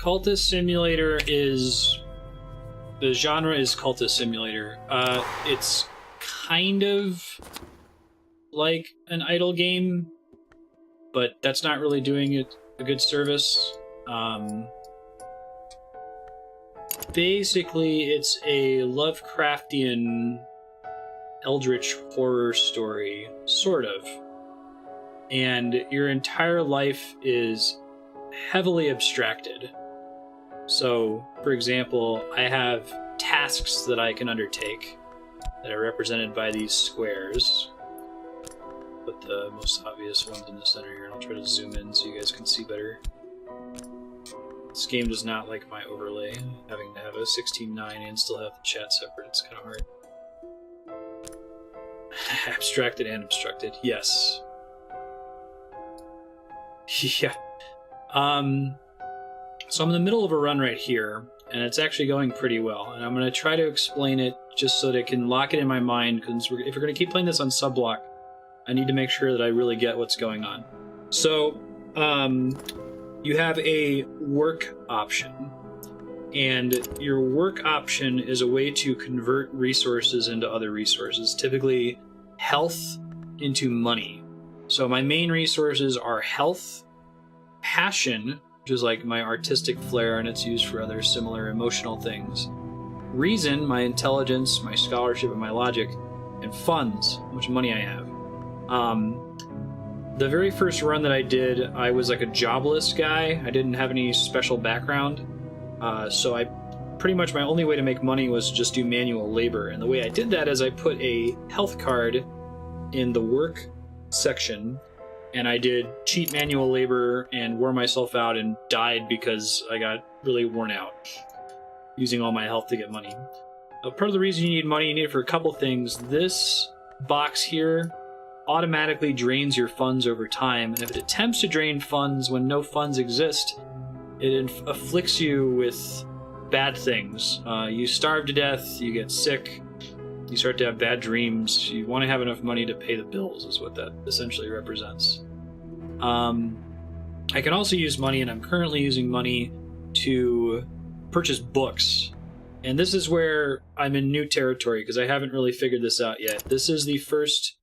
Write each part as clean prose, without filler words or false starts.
Cultist Simulator is... The genre is Cultist Simulator. It's kind of like an idle game, but that's not really doing it a good service. Basically, it's a Lovecraftian eldritch horror story, sort of. And your entire life is heavily abstracted. So, for example, I have tasks that I can undertake that are represented by these squares. Put the most obvious ones in the center here, and I'll try to zoom in so you guys can see better. This game does not like my overlay, having to have a 16:9 and still have the chat separate. It's kind of hard. Abstracted and obstructed, yes. Yeah. So I'm in the middle of a run right here, and it's actually going pretty well. And I'm going to try to explain it just so that I can lock it in my mind, because if we're going to keep playing this on Subblock, I need to make sure that I really get what's going on. So, you have a work option, and your work option is a way to convert resources into other resources, typically health into money. So my main resources are health, passion, which is like my artistic flair and it's used for other similar emotional things, reason, my intelligence, my scholarship, and my logic, and funds, how much money I have. The very first run that I did, I was like a jobless guy. I didn't have any special background, so I pretty much my only way to make money was just do manual labor. And the way I did that is I put a health card in the work section, and I did cheap manual labor and wore myself out and died because I got really worn out using all my health to get money. Part of the reason you need money, you need it for a couple things. This box here automatically drains your funds over time, and if it attempts to drain funds when no funds exist, it afflicts you with bad things. You starve to death, you get sick, you start to have bad dreams, you want to have enough money to pay the bills, is what that essentially represents. I can also use money, and I'm currently using money to purchase books. And this is where I'm in new territory, because I haven't really figured this out yet. This is the first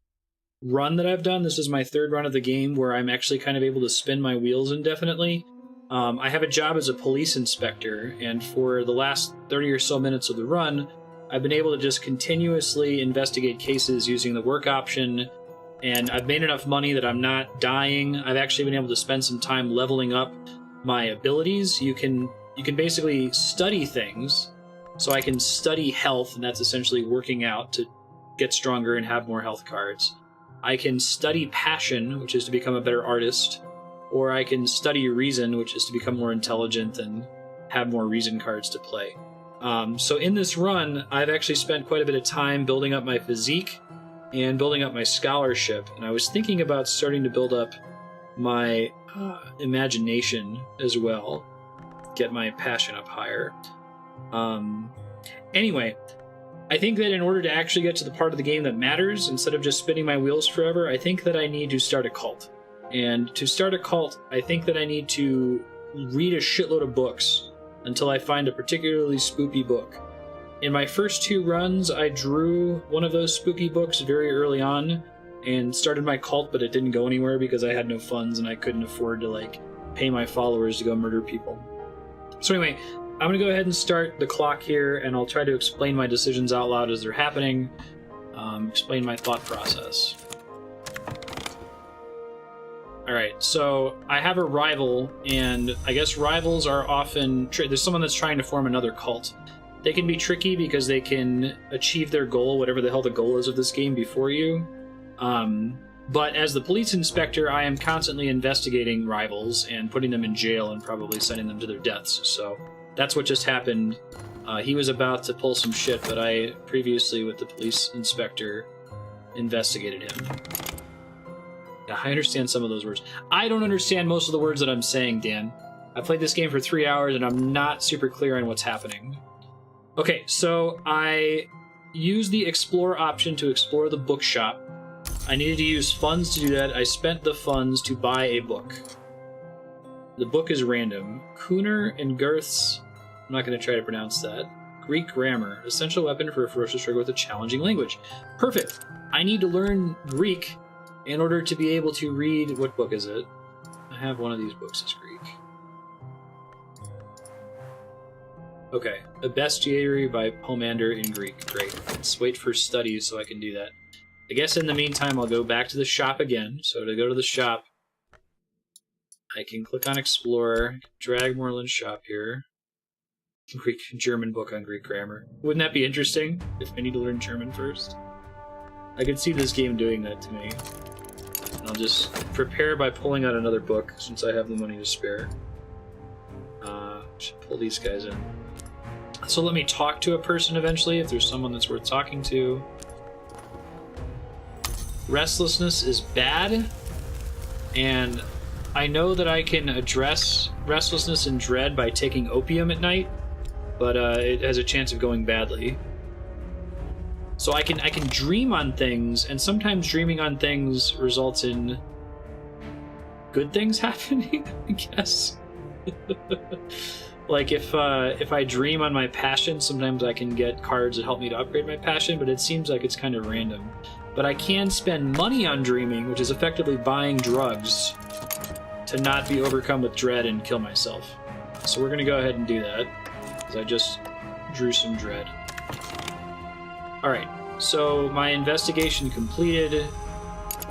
run that I've done. This is my third run of the game where I'm actually kind of able to spin my wheels indefinitely. I have a job as a police inspector, and for the last 30 or so minutes of the run, I've been able to just continuously investigate cases using the work option, and I've made enough money that I'm not dying. I've actually been able to spend some time leveling up my abilities. You can basically study things. So I can study health, and that's essentially working out to get stronger and have more health cards. I can study passion, which is to become a better artist, or I can study reason, which is to become more intelligent and have more reason cards to play. So in this run, I've actually spent quite a bit of time building up my physique and building up my scholarship, and I was thinking about starting to build up my imagination as well, get my passion up higher. Anyway, I think that in order to actually get to the part of the game that matters, instead of just spinning my wheels forever, I think that I need to start a cult. And to start a cult, I think that I need to read a shitload of books until I find a particularly spooky book. In my first two runs, I drew one of those spooky books very early on and started my cult, but it didn't go anywhere because I had no funds and I couldn't afford to pay my followers to go murder people. So anyway, I'm going to go ahead and start the clock here, and I'll try to explain my decisions out loud as they're happening, explain my thought process. Alright, so I have a rival, and I guess rivals are often... there's someone that's trying to form another cult. They can be tricky because they can achieve their goal, whatever the hell the goal is of this game, before you. But as the police inspector, I am constantly investigating rivals and putting them in jail and probably sending them to their deaths, so... That's what just happened. He was about to pull some shit, but I previously, with the police inspector, investigated him. Yeah, I understand some of those words. I don't understand most of the words that I'm saying, Dan. I played this game for 3 hours, and I'm not super clear on what's happening. Okay, so I used the explore option to explore the bookshop. I needed to use funds to do that. I spent the funds to buy a book. The book is random. Kuhner and Girth's, I'm not going to try to pronounce that. Greek grammar, essential weapon for a ferocious struggle with a challenging language. Perfect. I need to learn Greek in order to be able to read. What book is it? I have one of these books as Greek. Okay, a bestiary by Pomander in Greek. Great. Let's wait for studies so I can do that. I guess in the meantime, I'll go back to the shop again. So to go to the shop, I can click on Explorer, drag Moreland's shop here. Greek German book on Greek grammar. Wouldn't that be interesting if I need to learn German first? I could see this game doing that to me. And I'll just prepare by pulling out another book since I have the money to spare. Should pull these guys in. So let me talk to a person eventually if there's someone that's worth talking to. Restlessness is bad, and I know that I can address restlessness and dread by taking opium at night, but it has a chance of going badly. So I can dream on things, and sometimes dreaming on things results in good things happening, I guess. Like if I dream on my passion, sometimes I can get cards that help me to upgrade my passion, but it seems like it's kind of random. But I can spend money on dreaming, which is effectively buying drugs, to not be overcome with dread and kill myself. So we're going to go ahead and do that, because I just drew some dread. Alright, so my investigation completed.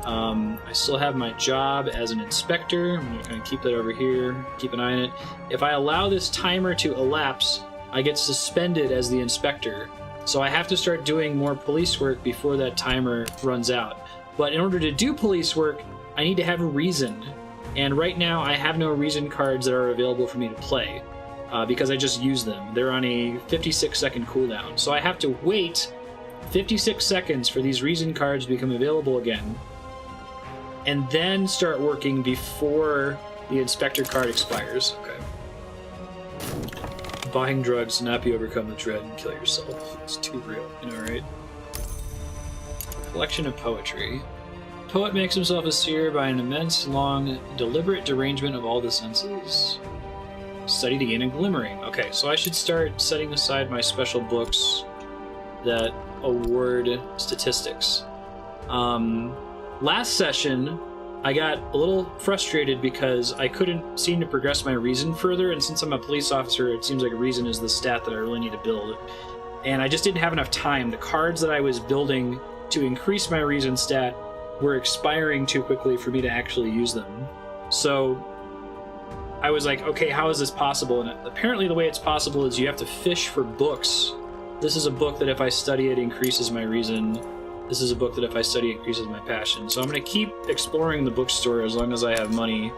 I still have my job as an inspector. I'm going to keep that over here, keep an eye on it. If I allow this timer to elapse, I get suspended as the inspector. So I have to start doing more police work before that timer runs out. But in order to do police work, I need to have a reason. And right now, I have no reason cards that are available for me to play, because I just use them. They're on a 56-second cooldown. So I have to wait 56 seconds for these reason cards to become available again, and then start working before the inspector card expires. Okay. Buying drugs to not be overcome with dread and kill yourself. It's too real, you know, right? Collection of poetry. Poet makes himself a seer by an immense, long, deliberate derangement of all the senses. Study to gain a glimmering. Okay, so I should start setting aside my special books that award statistics. Last session, I got a little frustrated because I couldn't seem to progress my reason further, and since I'm a police officer, it seems like reason is the stat that I really need to build. And I just didn't have enough time. The cards that I was building to increase my reason stat were expiring too quickly for me to actually use them. So I was like, okay, how is this possible? And apparently the way it's possible is you have to fish for books. This is a book that if I study it increases my reason. This is a book that if I study increases my passion. So I'm going to keep exploring the bookstore as long as I have money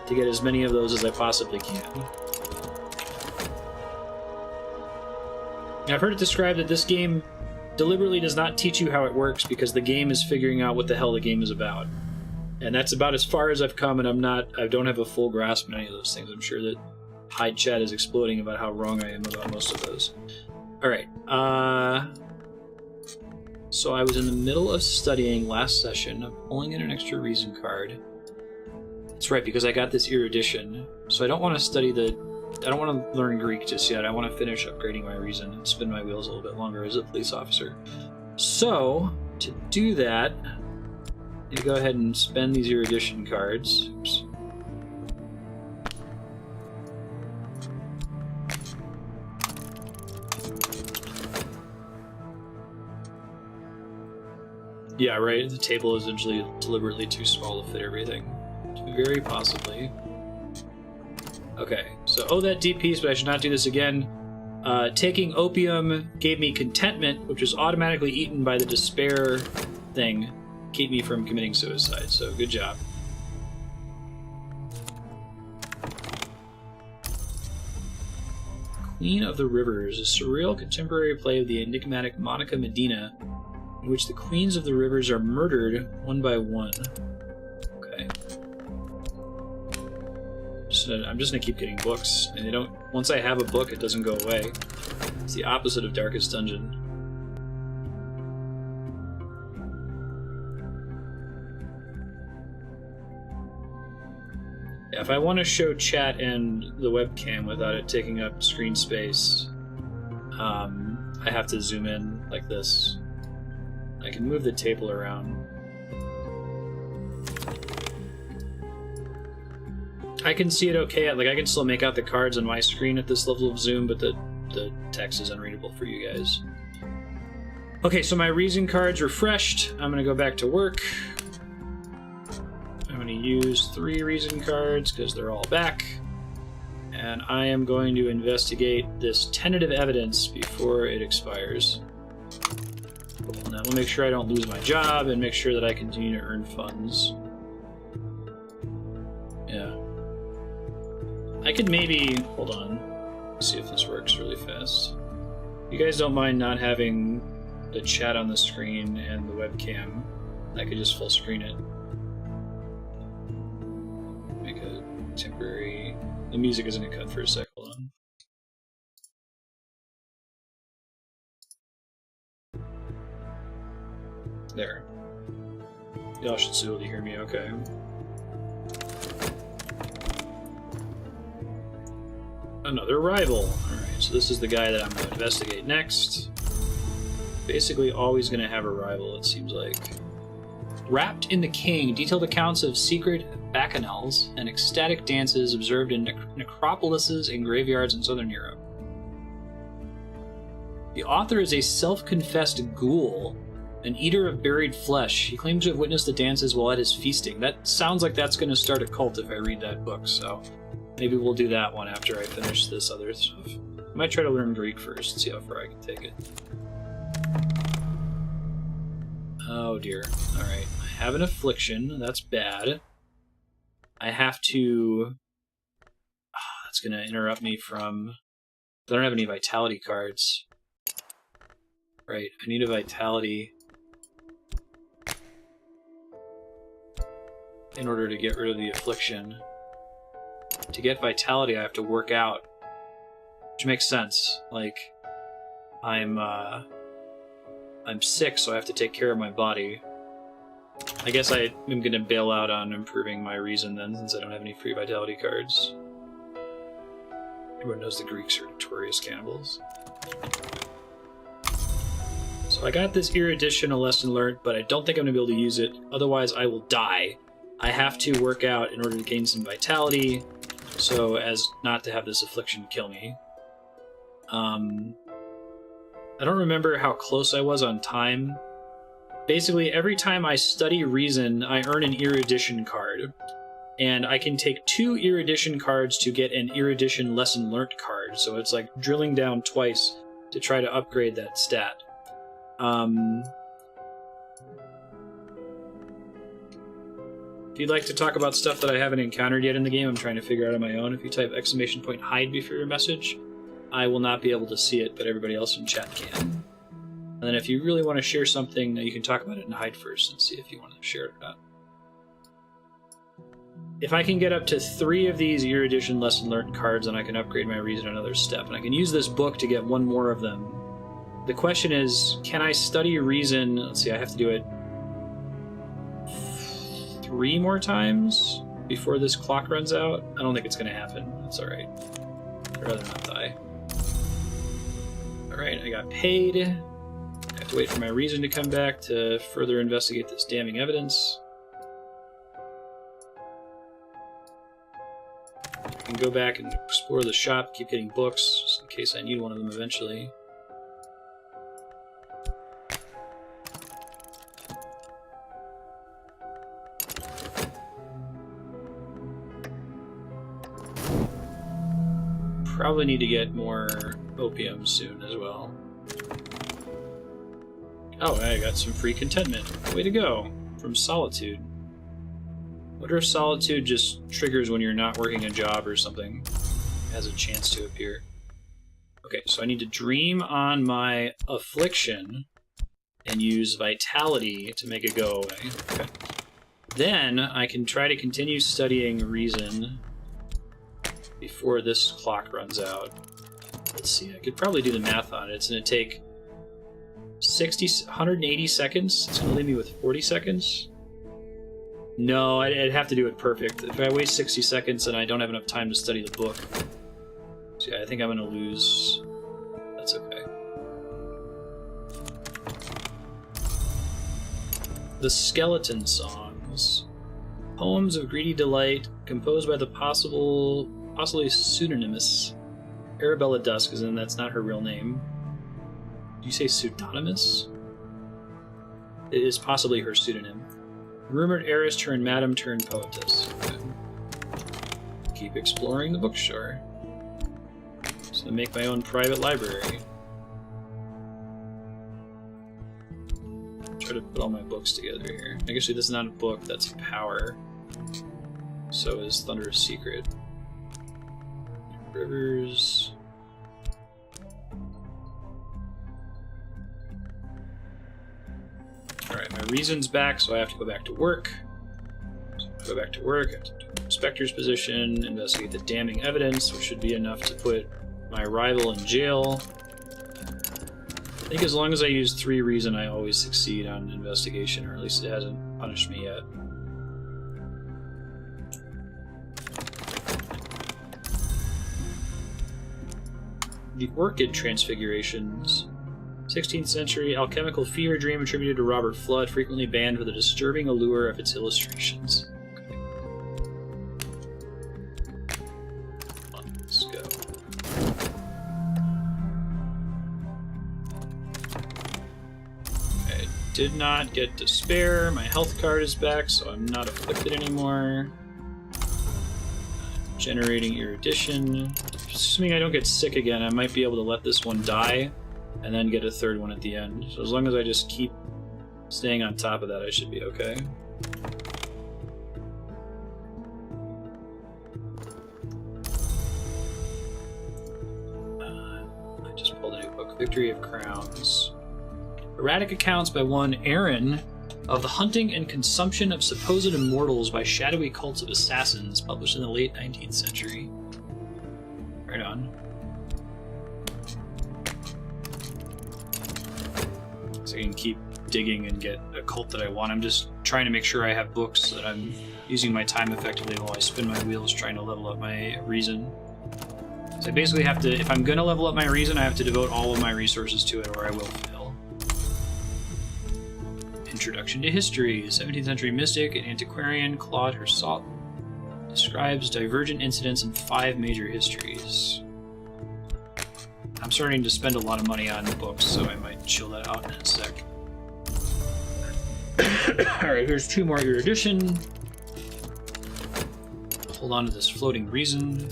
to get as many of those as I possibly can. I've heard it described that this game deliberately does not teach you how it works because the game is figuring out what the hell the game is about. And that's about as far as I've come, and I don't have a full grasp on any of those things. I'm sure that Hyde Chat is exploding about how wrong I am about most of those. Alright, so I was in the middle of studying last session. I'm pulling in an extra reason card. That's right, because I got this erudition. So I don't want to study I don't want to learn Greek just yet. I want to finish upgrading my reason and spin my wheels a little bit longer as a police officer. So, to do that, I need to go ahead and spend these erudition cards. Oops. Yeah, right. The table is usually deliberately too small to fit everything. Very possibly. Okay, so that D piece, but I should not do this again. Taking opium gave me contentment, which was automatically eaten by the despair thing. Keep me from committing suicide, so good job. Queen of the Rivers, a surreal contemporary play of the enigmatic Monica Medina, in which the queens of the rivers are murdered one by one. Okay. I'm just gonna keep getting books, and they don't. Once I have a book, it doesn't go away. It's the opposite of Darkest Dungeon. Yeah, if I want to show chat and the webcam without it taking up screen space, I have to zoom in like this. I can move the table around. I can see it okay. Like, I can still make out the cards on my screen at this level of zoom, but the text is unreadable for you guys. Okay, so my reason card's refreshed. I'm going to go back to work. I'm going to use 3 reason cards because they're all back. And I am going to investigate this tentative evidence before it expires. And that will make sure I don't lose my job and make sure that I continue to earn funds. Yeah. I could maybe... Hold on. See if this works really fast. You guys don't mind not having the chat on the screen and the webcam. I could just full screen it. Make a temporary... The music is going to cut for a sec. Hold on. There. Y'all should still be able to hear me okay. Another rival. Alright, so this is the guy that I'm going to investigate next. Basically always going to have a rival, it seems like. Wrapped in the King, detailed accounts of secret bacchanals and ecstatic dances observed in necropolises and graveyards in southern Europe. The author is a self-confessed ghoul, an eater of buried flesh. He claims to have witnessed the dances while at his feasting. That sounds like that's going to start a cult if I read that book, so maybe we'll do that one after I finish this other stuff. I might try to learn Greek first and see how far I can take it. Oh dear. Alright. I have an affliction. That's bad. I have to... that's going to interrupt me from... I don't have any vitality cards. Right. I need a vitality in order to get rid of the affliction. To get vitality, I have to work out. Which makes sense. Like, I'm sick, so I have to take care of my body. I guess I am going to bail out on improving my reason then, since I don't have any free vitality cards. Everyone knows the Greeks are notorious cannibals. So I got this erudition, a lesson learned, but I don't think I'm going to be able to use it. Otherwise, I will die. I have to work out in order to gain some vitality, so as not to have this affliction kill me. I don't remember how close I was on time. Basically, every time I study reason, I earn an erudition card. And I can take 2 erudition cards to get an erudition lesson learnt card, so it's like drilling down twice to try to upgrade that stat. If you'd like to talk about stuff that I haven't encountered yet in the game, I'm trying to figure out on my own. If you type !hide before your message, I will not be able to see it, but everybody else in chat can. And then if you really want to share something, you can talk about it in hide first and see if you want to share it or not. If I can get up to 3 of these erudition lesson learned cards, then I can upgrade my reason another step. And I can use this book to get 1 more of them. The question is, can I study reason? Let's see, I have to do it 3 more times before this clock runs out? I don't think it's going to happen. That's alright. I'd rather not die. Alright, I got paid. I have to wait for my reason to come back to further investigate this damning evidence. I can go back and explore the shop, keep getting books, just in case I need one of them eventually. Probably need to get more opium soon as well. Oh, I got some free contentment. Way to go. From Solitude. What if Solitude just triggers when you're not working a job or something? It has a chance to appear. Okay, so I need to dream on my affliction and use vitality to make it go away. Okay. Then I can try to continue studying reason before this clock runs out. Let's see, I could probably do the math on it. It's going to take 180 seconds. It's going to leave me with 40 seconds. No, I'd have to do it perfect. If I waste 60 seconds and I don't have enough time to study the book, so yeah, I think I'm gonna lose. That's okay. The Skeleton Songs. Poems of greedy delight, composed by the possibly pseudonymous Arabella Dusk, as in that's not her real name. Do you say pseudonymous? It is possibly her pseudonym. Rumored heiress turned madam turned poetess. Okay. Keep exploring the bookstore. So I make my own private library. Try to put all my books together here. Actually, this is not a book, that's power. So is Thunderous Secret. Rivers. Alright, my reason's back, so I have to go back to work. So go back to work, I have to do inspector's position, investigate the damning evidence, which should be enough to put my rival in jail. I think as long as I use 3 reason, I always succeed on investigation, or at least it hasn't punished me yet. The Orchid Transfigurations. 16th century alchemical fever dream attributed to Robert Flood, frequently banned for the disturbing allure of its illustrations. Okay. Let's go. I did not get despair. My health card is back, so I'm not afflicted anymore. Generating erudition. Assuming I don't get sick again, I might be able to let this one die and then get a 3rd one at the end. So as long as I just keep staying on top of that, I should be okay. I just pulled a new book, Victory of Crowns. Erratic accounts by one Aaron of the hunting and consumption of supposed immortals by shadowy cults of assassins, published in the late 19th century. Right on. So I can keep digging and get a cult that I want. I'm just trying to make sure I have books so that I'm using my time effectively while I spin my wheels trying to level up my reason. So I basically have to, if I'm going to level up my reason, I have to devote all of my resources to it or I will fail. Introduction to History. 17th century mystic and antiquarian Claude Hersalt describes divergent incidents in 5 major histories. I'm starting to spend a lot of money on books, so I might chill that out in a sec. Alright, here's 2 more erudition. Hold on to this floating reason.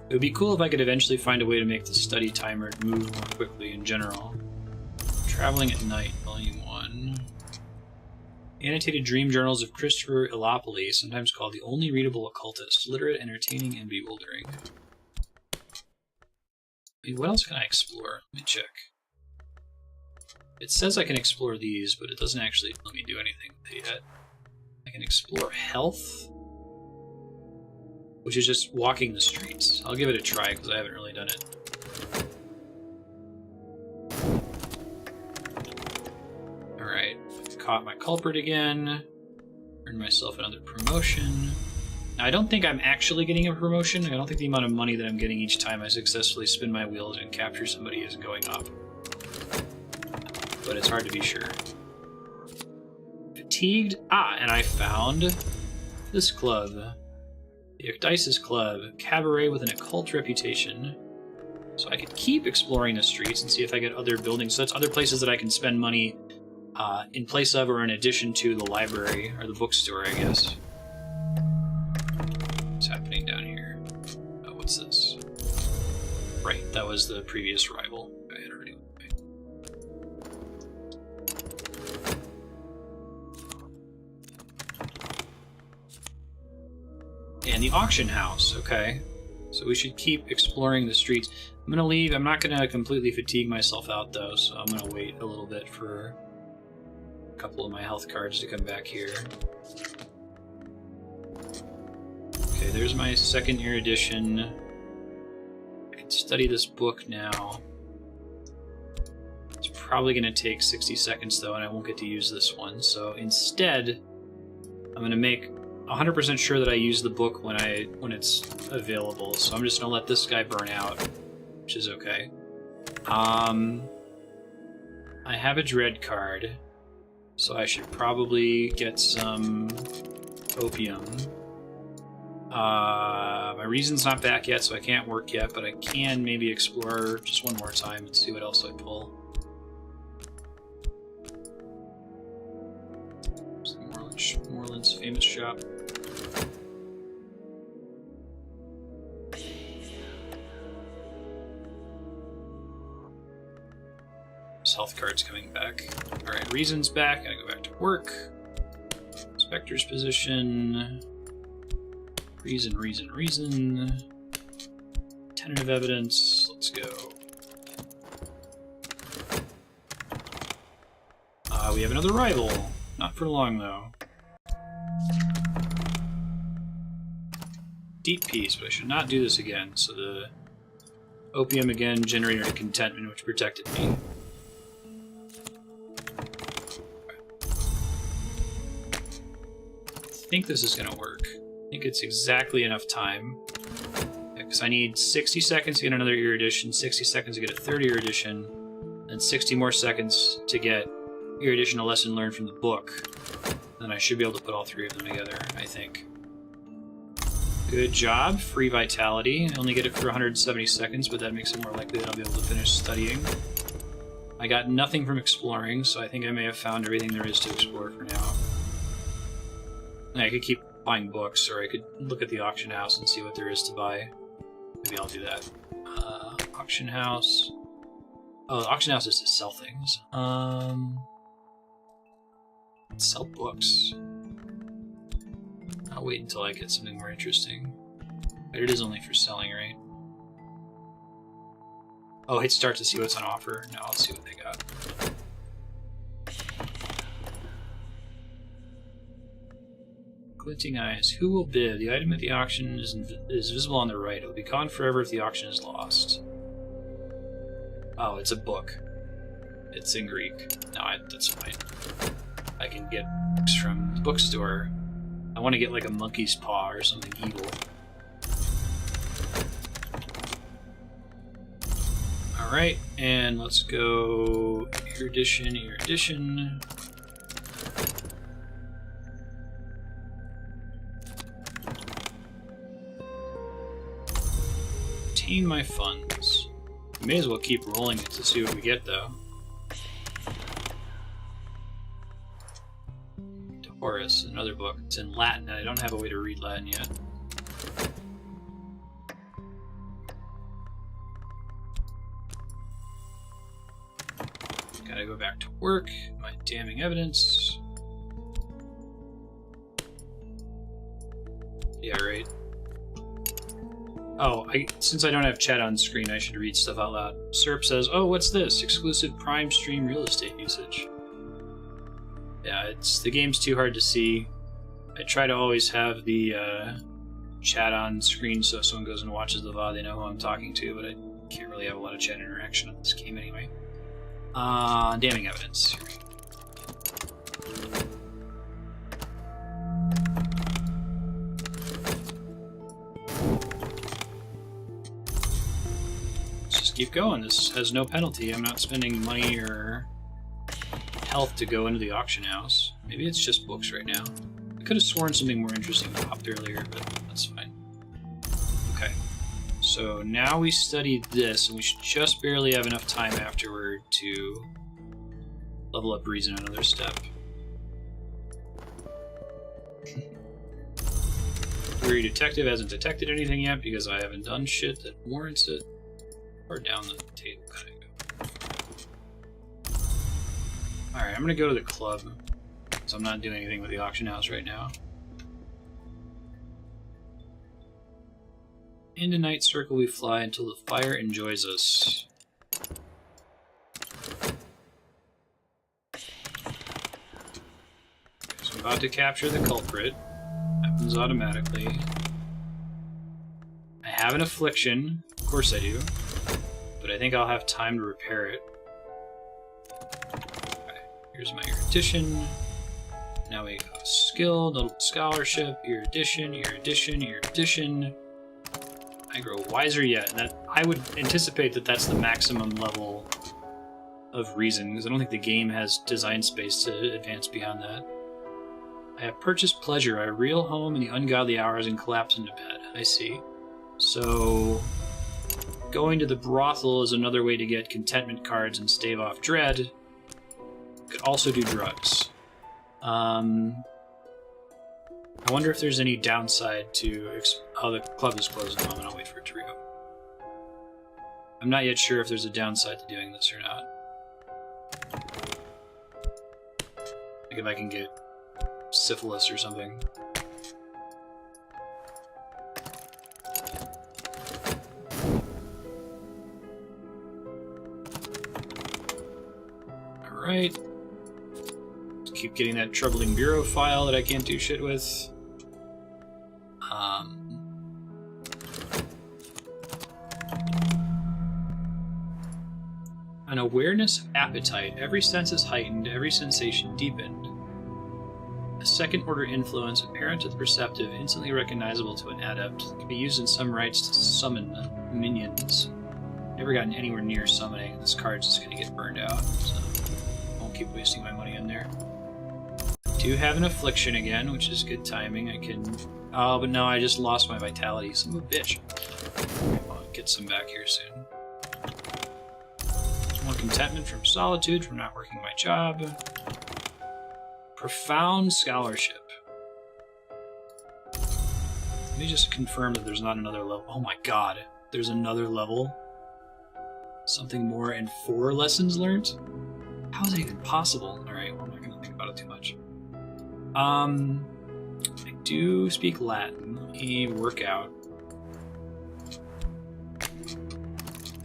It would be cool if I could eventually find a way to make the study timer move more quickly in general. Traveling at Night, Volume 1. Annotated Dream Journals of Christopher Illopoli, sometimes called the only readable occultist. Literate, entertaining, and bewildering. What else can I explore? Let me check. It says I can explore these, but it doesn't actually let me do anything with it yet. I can explore health, which is just walking the streets. I'll give it a try because I haven't really done it. Alright, caught my culprit again. Earned myself another promotion. Now, I don't think I'm actually getting a promotion. I don't think the amount of money that I'm getting each time I successfully spin my wheels and capture somebody is going up. But it's hard to be sure. Fatigued? Ah, and I found this club. The Ecdysis Club, cabaret with an occult reputation. So I could keep exploring the streets and see if I get other buildings. So that's other places that I can spend money in place of or in addition to the library, or the bookstore, I guess. What's happening down here? Oh, what's this? Right, that was the previous rival. I had already. And the auction house, okay. So we should keep exploring the streets. I'm gonna leave. I'm not gonna completely fatigue myself out though, so I'm gonna wait a little bit for a couple of my health cards to come back here. Okay, there's my 2nd erudition. I can study this book now. It's probably going to take 60 seconds though, and I won't get to use this one. So instead, I'm going to make 100% sure that I use the book when it's available. So I'm just going to let this guy burn out, which is okay. I have a dread card, so I should probably get some opium. My reason's not back yet, so I can't work yet, but I can maybe explore just one more time and see what else I pull. Moreland's famous shop. This health card's coming back. Alright, reason's back. Gotta go back to work. Inspector's position. Reason. Tentative evidence. Let's go. We have another rival. Not for long, though. Deep peace, but I should not do this again. So the opium again generated a contentment, which protected me. I think this is going to work. I think it's exactly enough time. Because I need 60 seconds to get another erudition, 60 seconds to get a third erudition, and 60 more seconds to get erudition, a lesson learned from the book. Then I should be able to put all three of them together, I think. Good job. Free vitality. I only get it for 170 seconds, but that makes it more likely that I'll be able to finish studying. I got nothing from exploring, so I think I may have found everything there is to explore for now. And I could keep buying books, or I could look at the auction house and see what there is to buy. Maybe I'll do that. Auction house. Oh, the auction house is to sell things. Sell books. I'll wait until I get something more interesting. But it is only for selling, right? Oh, hit start to see what's on offer. No, let's see what they got. Glinting eyes. Who will bid? The item at the auction is visible on the right. It will be gone forever if the auction is lost. Oh, it's a book. It's in Greek. No, that's fine. I can get books from the bookstore. I want to get like a monkey's paw or something evil. Alright, and let's go erudition. Obtain my funds. We may as well keep rolling it to see what we get, though. Horace, another book. It's in Latin, and I don't have a way to read Latin yet. Gotta go back to work. My damning evidence. Yeah, right. Oh, since I don't have chat on screen, I should read stuff out loud. Serp says, "Oh, what's this? Exclusive Prime Stream real estate usage." Yeah, the game's too hard to see. I try to always have the chat on screen, so if someone goes and watches the VOD, they know who I'm talking to, but I can't really have a lot of chat interaction on this game anyway. Damning evidence. Let's just keep going. This has no penalty. I'm not spending money or health to go into the auction house. Maybe it's just books right now. I could have sworn something more interesting popped earlier, but that's fine. Okay. So now we studied this, and we should just barely have enough time afterward to level up reason another step. Weary Detective hasn't detected anything yet because I haven't done shit that warrants it. Or down the table could I go? Alright, I'm gonna go to the club, because I'm not doing anything with the auction house right now. Into Night Circle we fly until the fire enjoys us. So I'm about to capture the culprit. Happens automatically. I have an affliction. Of course I do. But I think I'll have time to repair it. Here's my erudition. Now we go skill, notable scholarship, erudition, erudition, erudition. I grow wiser yet, and that I would anticipate that that's the maximum level of reason, because I don't think the game has design space to advance beyond that. I have purchased pleasure. I reel home in the ungodly hours and collapse into bed. I see. So, going to the brothel is another way to get contentment cards and stave off dread. Could also do drugs. I wonder if there's any downside to... Oh, the club is closed at the moment. I'll wait for it to reopen. I'm not yet sure if there's a downside to doing this or not. Like if I can get syphilis or something. Alright. Keep getting that troubling bureau file that I can't do shit with. An awareness of appetite. Every sense is heightened, every sensation deepened. A second-order influence apparent to the perceptive, instantly recognizable to an adept, can be used in some rites to summon minions. Never gotten anywhere near summoning. This card's just gonna get burned out, so I won't keep wasting my money in there. Do have an affliction again, which is good timing. I can... Oh, but no, I just lost my vitality. Son of a bitch. I'll get some back here soon. More contentment from solitude, from not working my job. Profound scholarship. Let me just confirm that there's not another level. Oh my god, there's another level? Something more and 4 lessons learned? How is that even possible? Alright, well, I'm not gonna think about it too much. I do speak Latin. Let me work out.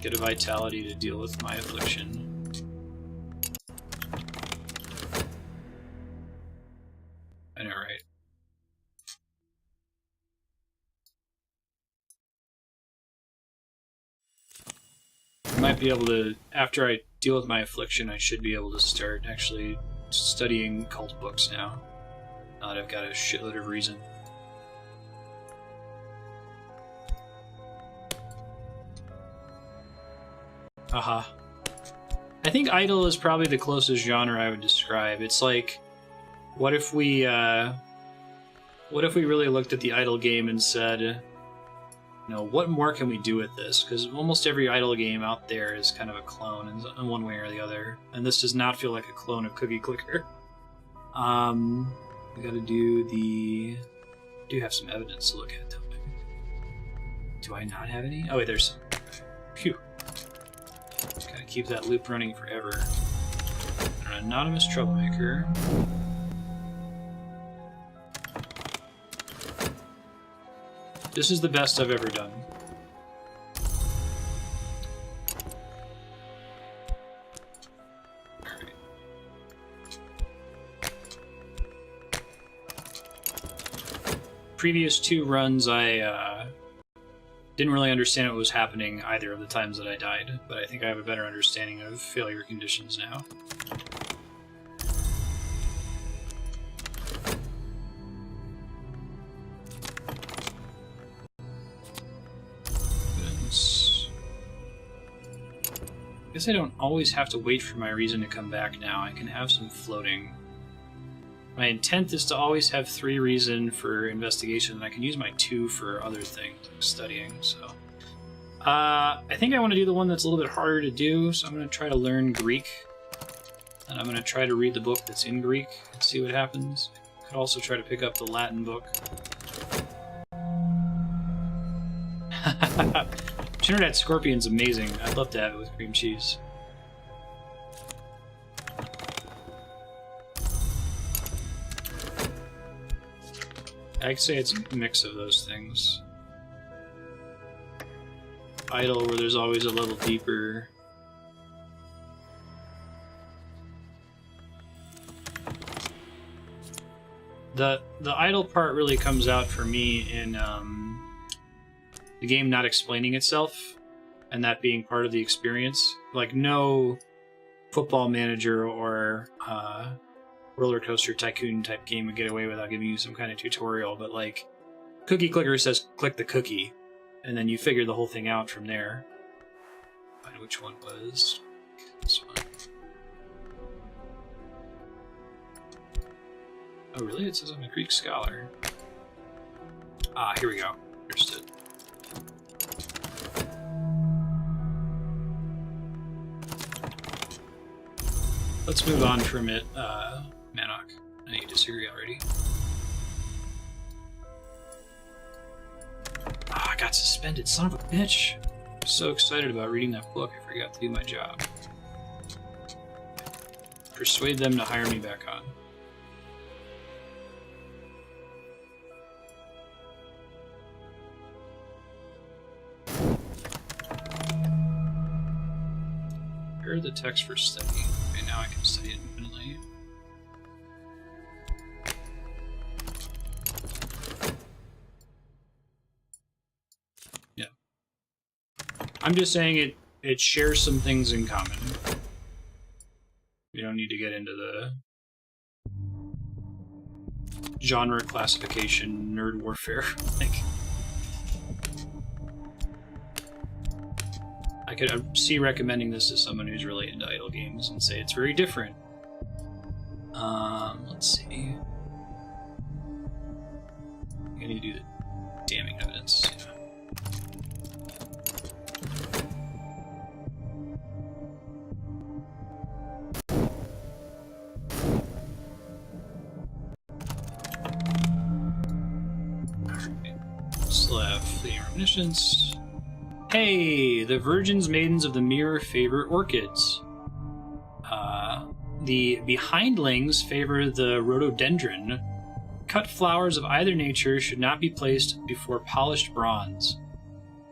Get a vitality to deal with my affliction. I know, right? I might be able to, after I deal with my affliction, I should be able to start actually studying cult books now. Now that I've got a shitload of reason. Aha. I think idle is probably the closest genre I would describe. It's like, what if we really looked at the idle game and said, you know, what more can we do with this? Because almost every idle game out there is kind of a clone in one way or the other, and this does not feel like a clone of Cookie Clicker. We gotta do the... I do have some evidence to look at, though. Do I not have any? Oh wait, there's some. Phew. Just gotta keep that loop running forever. An anonymous troublemaker. This is the best I've ever done. Alright. Previous 2 runs, I didn't really understand what was happening either of the times that I died, but I think I have a better understanding of failure conditions now. I guess I don't always have to wait for my reason to come back now. I can have some floating. My intent is to always have 3 reason for investigation, and I can use my 2 for other things, like studying, so... I think I want to do the one that's a little bit harder to do, so I'm going to try to learn Greek. And I'm going to try to read the book that's in Greek and see what happens. I could also try to pick up the Latin book. Trinidad Scorpion's amazing. I'd love to have it with cream cheese. I'd say it's a mix of those things. Idle, where there's always a level deeper. The idle part really comes out for me in the game not explaining itself, and that being part of the experience. Like, no football manager or roller coaster tycoon type game would get away without giving you some kind of tutorial, but like Cookie Clicker says click the cookie, and then you figure the whole thing out from there. Find which one was this one. Oh really? It says I'm a Greek scholar. Ah, here we go. Understood. Let's move on from it, Manok. I know you disagree already. Ah, I got suspended, son of a bitch. I'm so excited about reading that book, I forgot to do my job. Persuade them to hire me back on. Here are the texts for study. Okay, now I can study infinitely. Yeah. I'm just saying it shares some things in common. We don't need to get into the genre classification, nerd warfare. Like, I could see recommending this to someone who's really into idle games and say it's very different. Let's see. I need to do the damning evidence. Yeah. Still have fleeting reminiscence. Hey, the virgins maidens of the mirror favor orchids. The behindlings favor the rhododendron. Cut flowers of either nature should not be placed before polished bronze.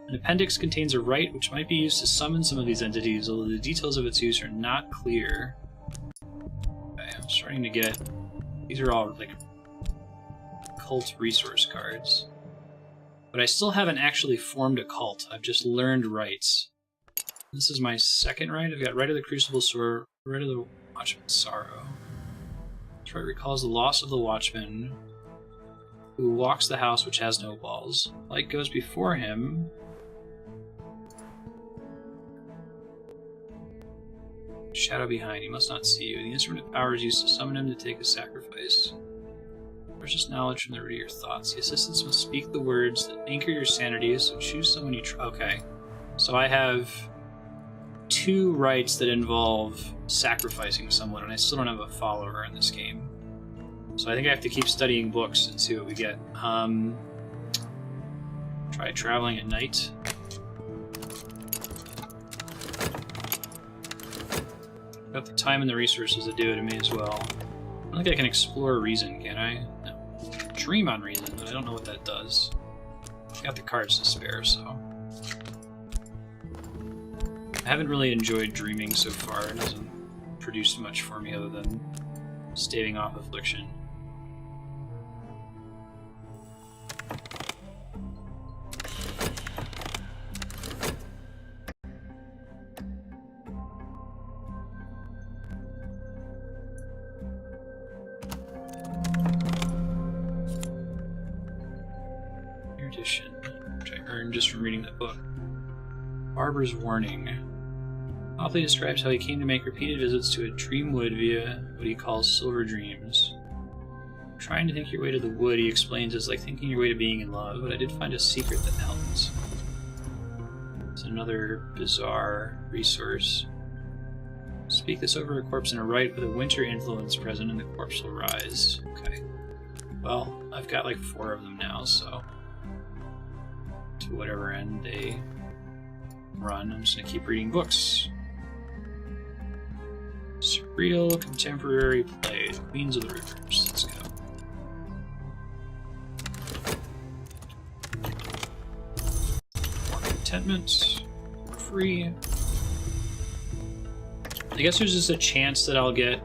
An appendix contains a rite which might be used to summon some of these entities, although the details of its use are not clear. Okay, I'm starting to get... These are all, like, cult resource cards. But I still haven't actually formed a cult. I've just learned rites. This is my second rite. I've got Rite of the Crucible Sword, Rite of the Watchman's Sorrow. This rite recalls the loss of the watchman who walks the house which has no walls. Light goes before him. Shadow behind. He must not see you. The instrument of power is used to summon him to take a sacrifice. Precious knowledge from the root of your thoughts. The assistants must speak the words that anchor your sanity, so choose someone you trust. Okay. So I have 2 rites that involve sacrificing someone, and I still don't have a follower in this game. So I think I have to keep studying books and see what we get. Try traveling at night. Got the time and the resources to do it, I may as well. I don't think I can explore reason, can I? No. Dream on reason, but I don't know what that does. Got the cards to spare, so... I haven't really enjoyed dreaming so far. It hasn't produced much for me other than staving off affliction. Erudition, which I earned just from reading that book. Barber's Warning. Oddly describes how he came to make repeated visits to a dream wood via what he calls silver dreams. Trying to think your way to the wood, he explains, is like thinking your way to being in love, but I did find a secret that helps. It's another bizarre resource. Speak this over a corpse in a rite with a winter influence present and the corpse will rise. Okay. Well, I've got like 4 of them now, so... to whatever end they run, I'm just gonna keep reading books. Surreal contemporary play, Queens of the Rivers. Let's go. More contentment. Free. I guess there's just a chance that I'll get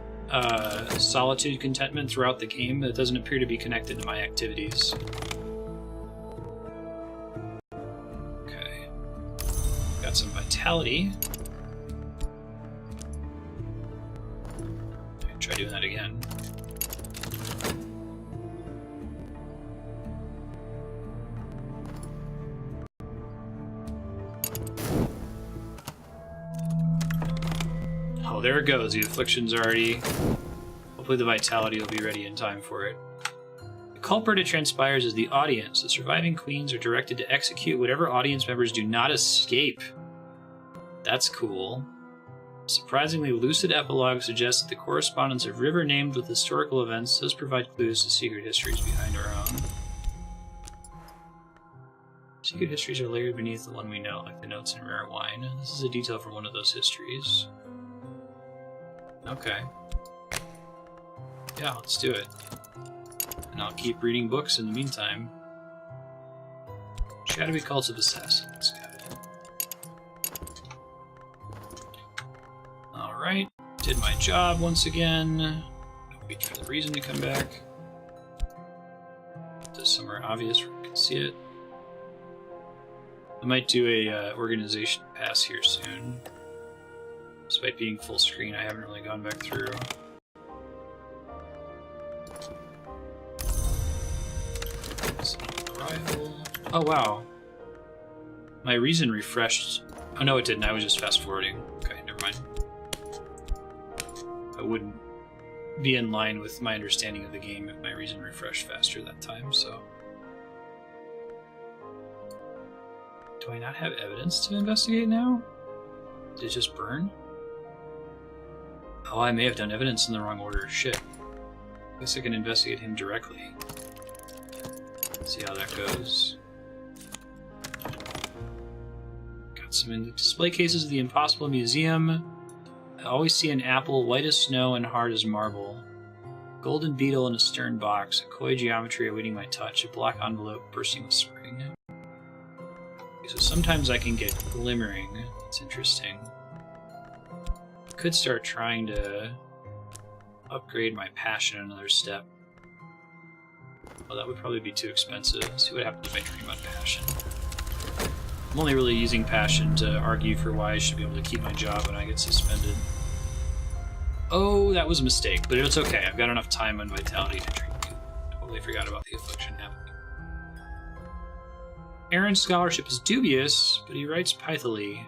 solitude contentment throughout the game that doesn't appear to be connected to my activities. Okay. Got some vitality. try doing that again. Oh, there it goes. The affliction's already... Hopefully the vitality will be ready in time for it. The culprit, it transpires, is the audience. The surviving queens are directed to execute whatever audience members do not escape. That's cool. A surprisingly lucid epilogue suggests that the correspondence of river named with historical events does provide clues to secret histories behind our own. Secret histories are layered beneath the one we know, like the notes in rare wine. This is a detail from one of those histories. Okay. Yeah, let's do it. And I'll keep reading books in the meantime. Shadowy Cults of Assassins. Got it. Alright. Did my job once again. Wait for the reason to come back. Put this somewhere obvious where we can see it. I might do a organization pass here soon. Despite being full screen, I haven't really gone back through. Arrival. Oh wow. My reason refreshed. Oh no, it didn't. I was just fast forwarding. Okay, never mind. I wouldn't be in line with my understanding of the game if my reason refreshed faster that time, so. Do I not have evidence to investigate now? Did it just burn? Oh, I may have done evidence in the wrong order. Shit. I guess I can investigate him directly. See how that goes. Got some in the display cases of the Impossible Museum. I always see an apple white as snow and hard as marble. Golden beetle in a stern box. A koi geometry awaiting my touch. A black envelope bursting with spring. Okay, so sometimes I can get glimmering. That's interesting. Could start trying to upgrade my passion another step. Well, that would probably be too expensive. Let's see what happens if I dream on passion. I'm only really using passion to argue for why I should be able to keep my job when I get suspended. Oh, that was a mistake, but it's okay. I've got enough time on vitality to drink. Totally forgot about the affliction happening. Aaron's scholarship is dubious, but he writes pithily.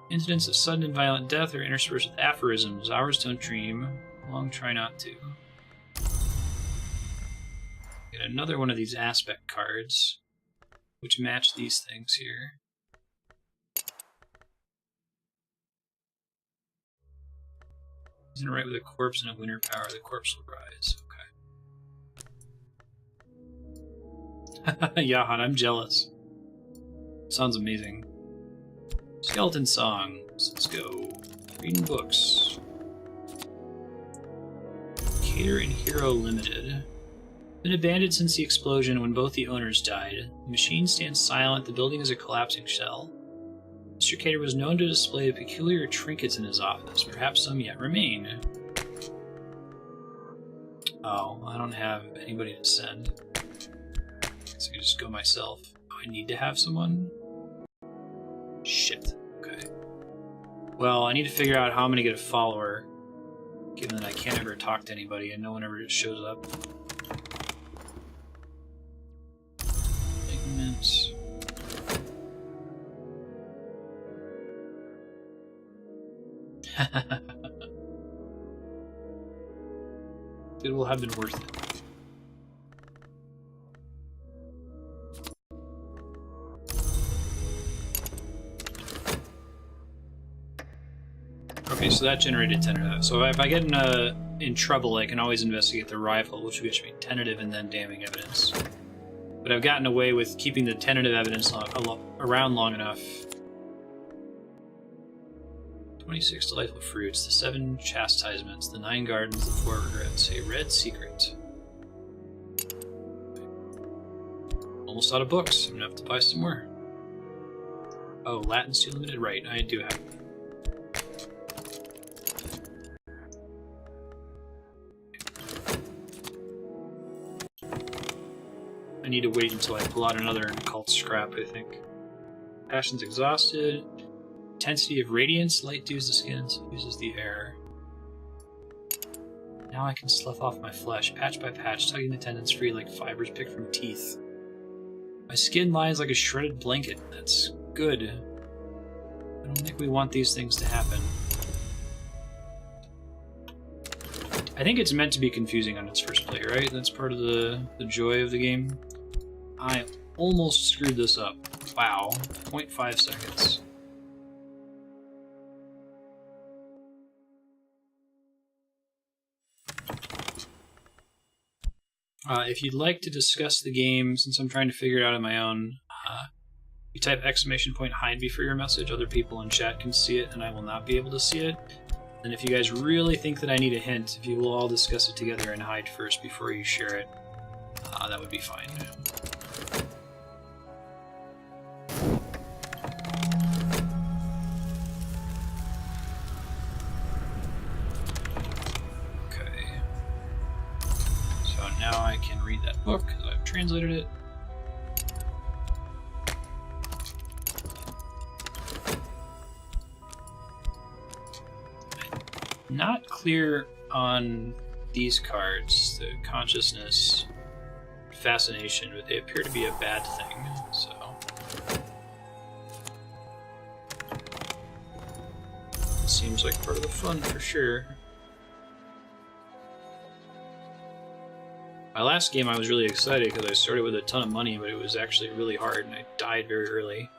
Incidents of sudden and violent death are interspersed with aphorisms. Ours don't dream. Long try not to. Get another one of these aspect cards, which match these things here. He's gonna write with a corpse and a winter power. The corpse will rise. Okay. Yahan, I'm jealous. Sounds amazing. Skeleton songs. Let's go. Reading books. Cater and Hero Limited. Been abandoned since the explosion when both the owners died. The machine stands silent. The building is a collapsing shell. Mr. Cater was known to display peculiar trinkets in his office. Perhaps some yet remain. Oh, I don't have anybody to send. So I can just go myself. Oh, I need to have someone? Shit. Okay. Well, I need to figure out how I'm going to get a follower, given that I can't ever talk to anybody and no one ever just shows up. Pigments. It will have been worth it. Okay, so that generated tentative. So if I get in trouble, I can always investigate the rifle, which gives me tentative and then damning evidence. But I've gotten away with keeping the tentative evidence around long enough. 26 delightful fruits, the 7 chastisements, the 9 gardens, the 4 regrets, a red secret. Almost out of books. I'm gonna have to buy some more. Oh, Latin Steel Limited, right? I do have. I need to wait until I pull out another cult scrap, I think. Passion's exhausted. Intensity of radiance. Light dews the skin and suffuses the air. Now I can slough off my flesh, patch by patch, tugging the tendons free like fibers picked from teeth. My skin lies like a shredded blanket. That's good. I don't think we want these things to happen. I think it's meant to be confusing on its first play, right? That's part of the joy of the game. I almost screwed this up. Wow. 0.5 seconds. If you'd like to discuss the game, since I'm trying to figure it out on my own, you type !hide before your message. Other people in chat can see it, and I will not be able to see it. And if you guys really think that I need a hint, if you will all discuss it together and hide first before you share it, that would be fine. Okay. So now I can read that book, because I've translated it. Not clear on these cards, the consciousness, fascination, but they appear to be a bad thing, so. Seems like part of the fun for sure. My last game I was really excited because I started with a ton of money, but it was actually really hard and I died very early.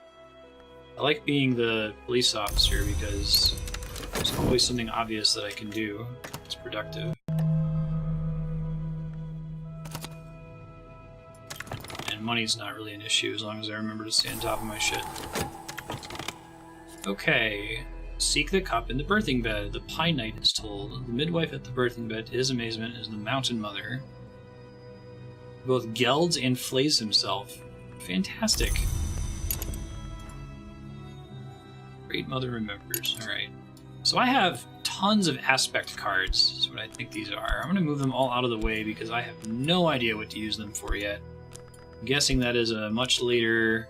I like being the police officer because there's always something obvious that I can do. It's productive. And money's not really an issue as long as I remember to stay on top of my shit. Okay. Seek the cup in the birthing bed. The Pie Knight is told. The midwife at the birthing bed, to his amazement, is the Mountain Mother. Both gelds and flays himself. Fantastic. Great Mother remembers. Alright. So I have tons of aspect cards, is what I think these are. I'm going to move them all out of the way because I have no idea what to use them for yet. I'm guessing that is a much later...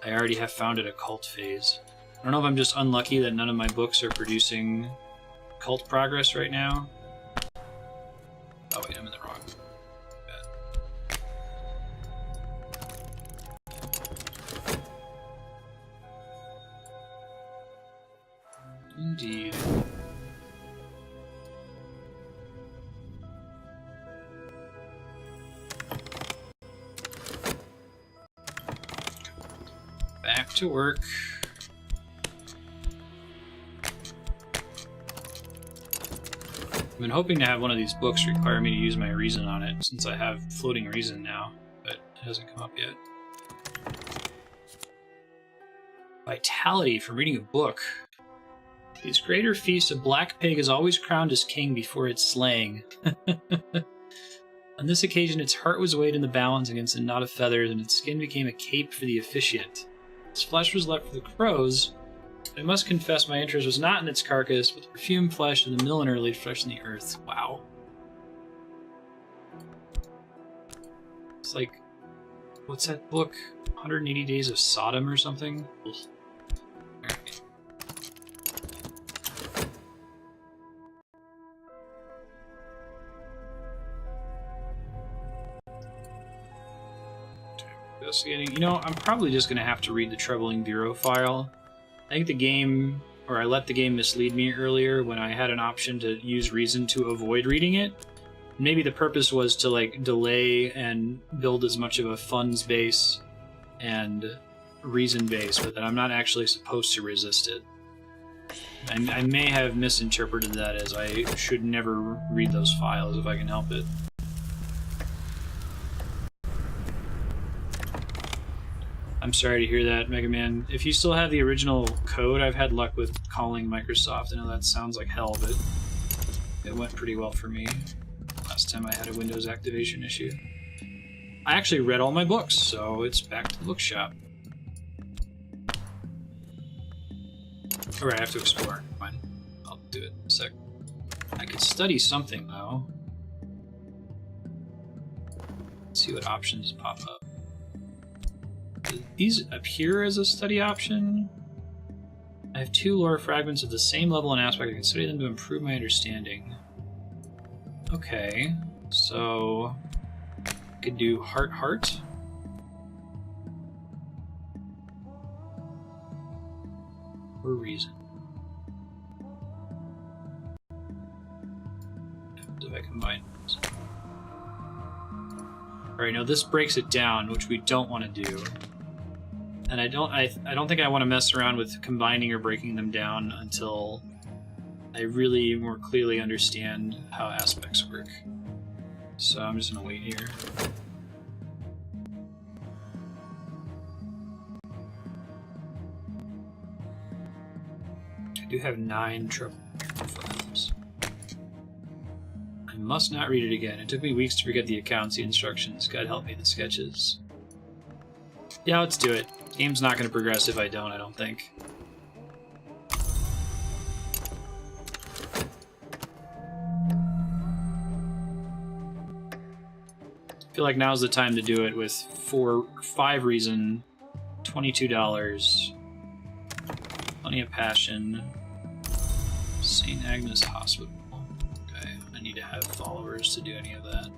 I already have found it a cult phase. I don't know if I'm just unlucky that none of my books are producing cult progress right now. Oh wait, I'm in the wrong. Indeed. Back to work. I've been hoping to have one of these books require me to use my reason on it, since I have floating reason now, but it hasn't come up yet. Vitality from reading a book. These greater feasts, a black pig is always crowned as king before its slaying. On this occasion, its heart was weighed in the balance against a knot of feathers, and its skin became a cape for the officiant. Its flesh was left for the crows. I must confess my interest was not in its carcass, but the perfumed flesh of the milliner laid fresh in the earth. Wow. It's like, what's that book? 180 Days of Sodom or something? Ugh. Alright. Investigating. You know, I'm probably just going to have to read the Troubling Bureau file. I think the game, or I let the game mislead me earlier when I had an option to use reason to avoid reading it. Maybe the purpose was to, like, delay and build as much of a funds base and reason base, but that I'm not actually supposed to resist it. I may have misinterpreted that as I should never read those files if I can help it. I'm sorry to hear that, Mega Man. If you still have the original code, I've had luck with calling Microsoft. I know that sounds like hell, but it went pretty well for me last time I had a Windows activation issue. I actually read all my books, so it's back to the bookshop. Alright, I have to explore. Fine. I'll do it in a sec. I could study something, though. Let's see what options pop up. Do these appear as a study option? I have 2 lore fragments of the same level and aspect. I can study them to improve my understanding. Okay, so I could do heart. Or reason. If I combine those. Alright, now this breaks it down, which we don't want to do. And I don't think I want to mess around with combining or breaking them down until I really more clearly understand how aspects work. So I'm just gonna wait here. I do have 9 trouble files. I must not read it again. It took me weeks to forget the accounts, the instructions. God help me, the sketches. Yeah, let's do it. Game's not going to progress if I don't think. I feel like now's the time to do it with 5 reason, $22, plenty of passion, St. Agnes Hospital. Okay, I need to have followers to do any of that.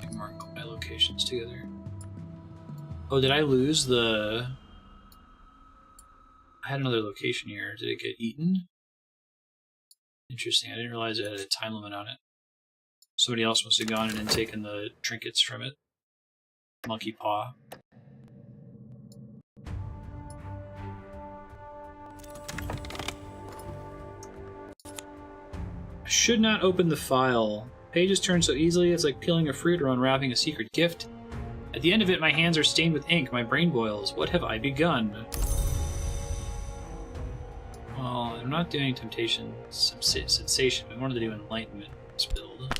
I can mark my locations together. Oh, did I lose the... I had another location here. Did it get eaten? Interesting, I didn't realize it had a time limit on it. Somebody else must have gone in and taken the trinkets from it. Monkey paw. I should not open the file. Pages turn so easily, it's like peeling a fruit or unwrapping a secret gift. At the end of it, my hands are stained with ink, my brain boils. What have I begun? Well, I'm not doing temptation sensation, I wanted to do enlightenment build.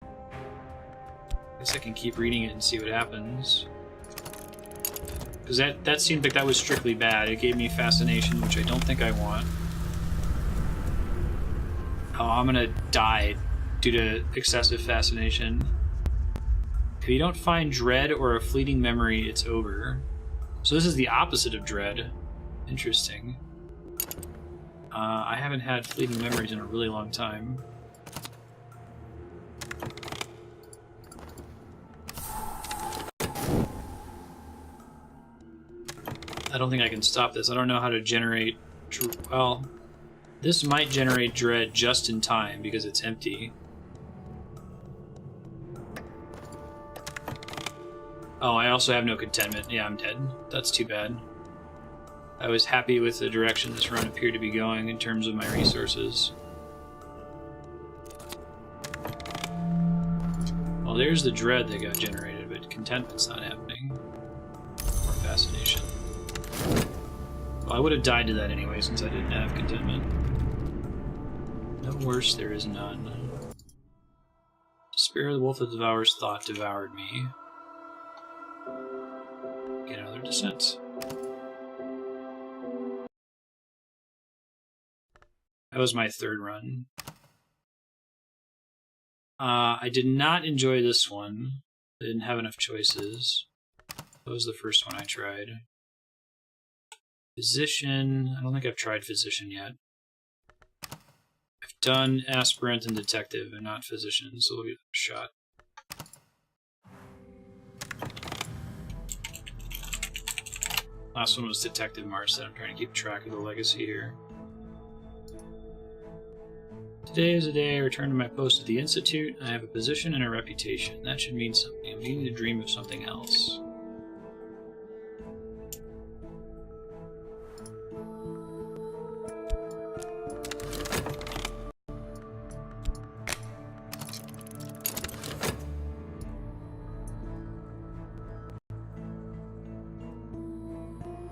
I guess I can keep reading it and see what happens. Because that seemed like that was strictly bad. It gave me fascination, which I don't think I want. Oh, I'm gonna die due to excessive fascination. If you don't find dread or a fleeting memory, it's over. So this is the opposite of dread. Interesting. I haven't had fleeting memories in a really long time. I don't think I can stop this. I don't know how to generate... Well, this might generate dread just in time because it's empty. Oh, I also have no contentment. Yeah, I'm dead. That's too bad. I was happy with the direction this run appeared to be going in terms of my resources. Well, there's the dread that got generated, but contentment's not happening. Or fascination. Well, I would have died to that anyway since I didn't have contentment. No worse, there is none. Despair, the wolf that devours thought, devoured me. Get another descent. That was my 3rd run. I did not enjoy this one. I didn't have enough choices. That was the first one I tried. Physician. I don't think I've tried physician yet. I've done aspirant and detective and not physician, so we'll give it a shot. Last one was Detective Marstead. I'm trying to keep track of the legacy here. Today is the day I return to my post at the Institute. I have a position and a reputation. That should mean something. I'm beginning to dream of something else.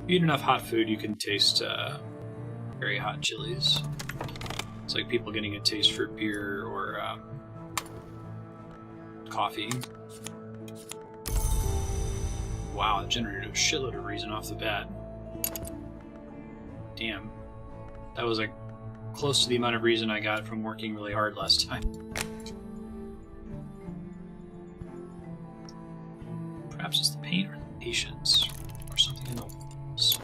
If you eat enough hot food, you can taste very hot chilies. It's like people getting a taste for beer or coffee. Wow, it generated a shitload of reason off the bat. Damn. That was like close to the amount of reason I got from working really hard last time. Perhaps it's the pain or the patience or something in the walls.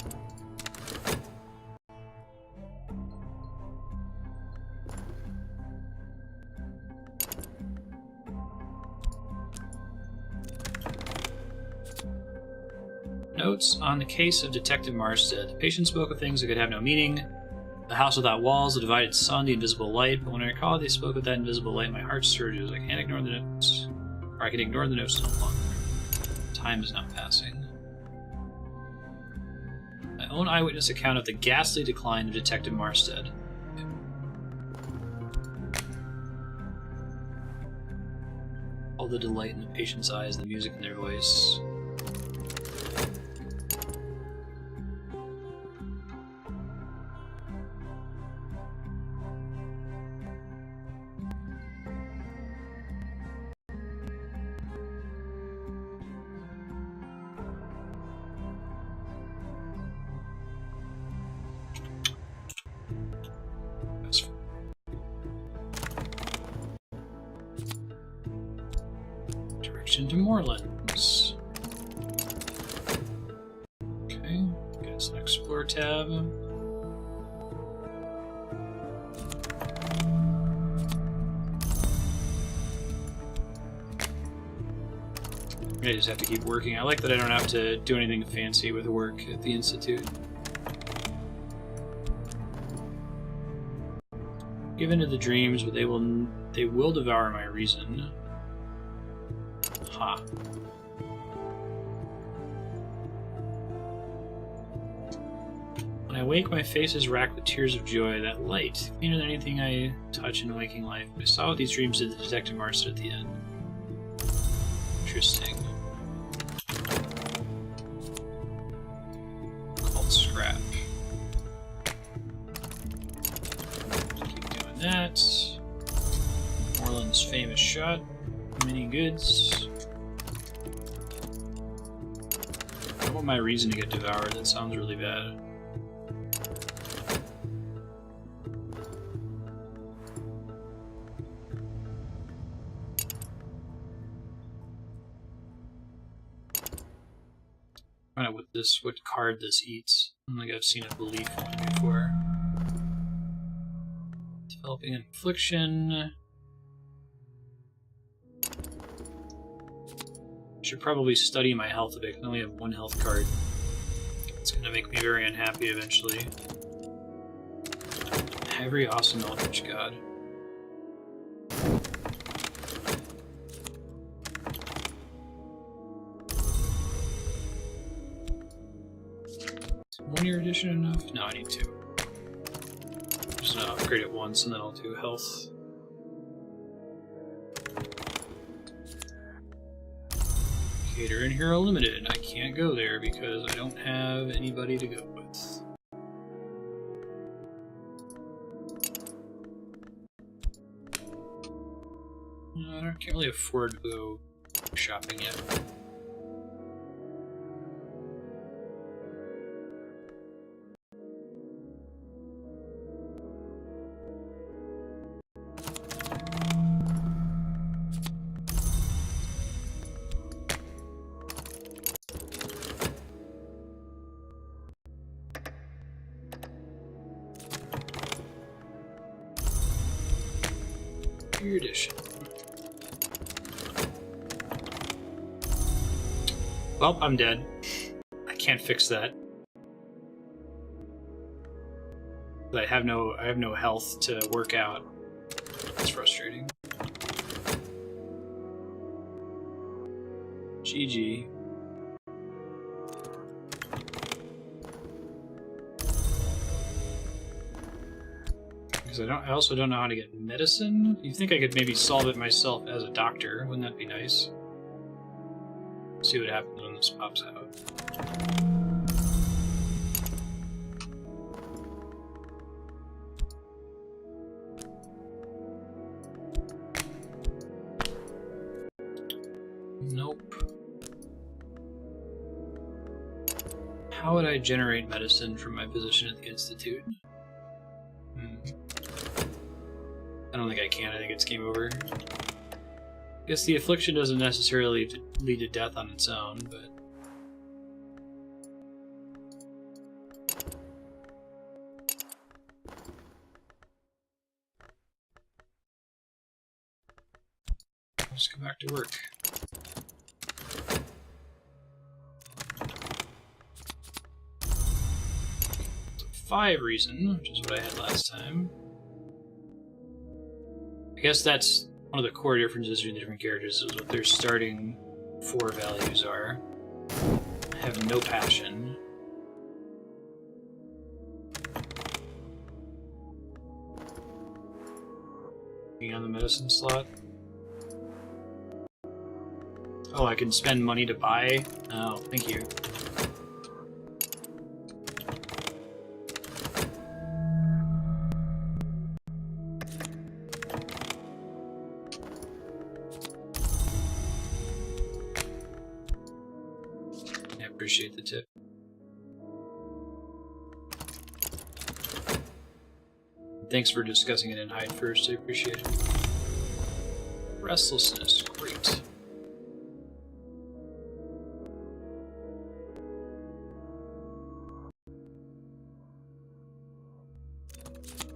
Notes on the case of Detective Marstead. The patient spoke of things that could have no meaning. The house without walls, the divided sun, the invisible light. But when I recall they spoke of that invisible light, my heart surges. I can't ignore the notes. Or I can ignore the notes no longer. Time is not passing. My own eyewitness account of the ghastly decline of Detective Marstead. All the delight in the patient's eyes, the music in their voice. To Moorlands. Okay, get us an explore tab. I just have to keep working. I like that I don't have to do anything fancy with work at the Institute. Give in to the dreams, but they will devour my reason. Ha. When I wake, my face is racked with tears of joy. That light, cleaner than anything I touch in waking life. I saw what these dreams did to Detective Marstead at the end. Interesting. Called scrap. Keep doing that. Moreland's famous shot. Mini goods. I want my reason to get devoured. That sounds really bad. Find out what card this eats. I don't think I've seen a belief one before. Developing an affliction. Should probably study my health a bit. I can only have one health card. It's going to make me very unhappy eventually. Every awesome Eldritch God. Is 1-year edition enough? No, I need 2. Just upgrade it once and then I'll do health. Cater and Hero Limited. I can't go there because I don't have anybody to go with. I can't really afford to go shopping yet. Edition. Well, I'm dead. I can't fix that. I have no health to work out. That's frustrating. GG. Because I also don't know how to get medicine. You think I could maybe solve it myself as a doctor? Wouldn't that be nice? See what happens when this pops out. Nope. How would I generate medicine from my position at the Institute? I don't think I can. I think it's game over. I guess the affliction doesn't necessarily lead to death on its own, but... I'll just go back to work. 5 reason, which is what I had last time. I guess that's one of the core differences between the different characters is what their starting 4 values are. I have no passion. Being on the medicine slot. Oh, I can spend money to buy? Oh, thank you. I appreciate the tip. Thanks for discussing it in hide first, I appreciate it. Restlessness, great.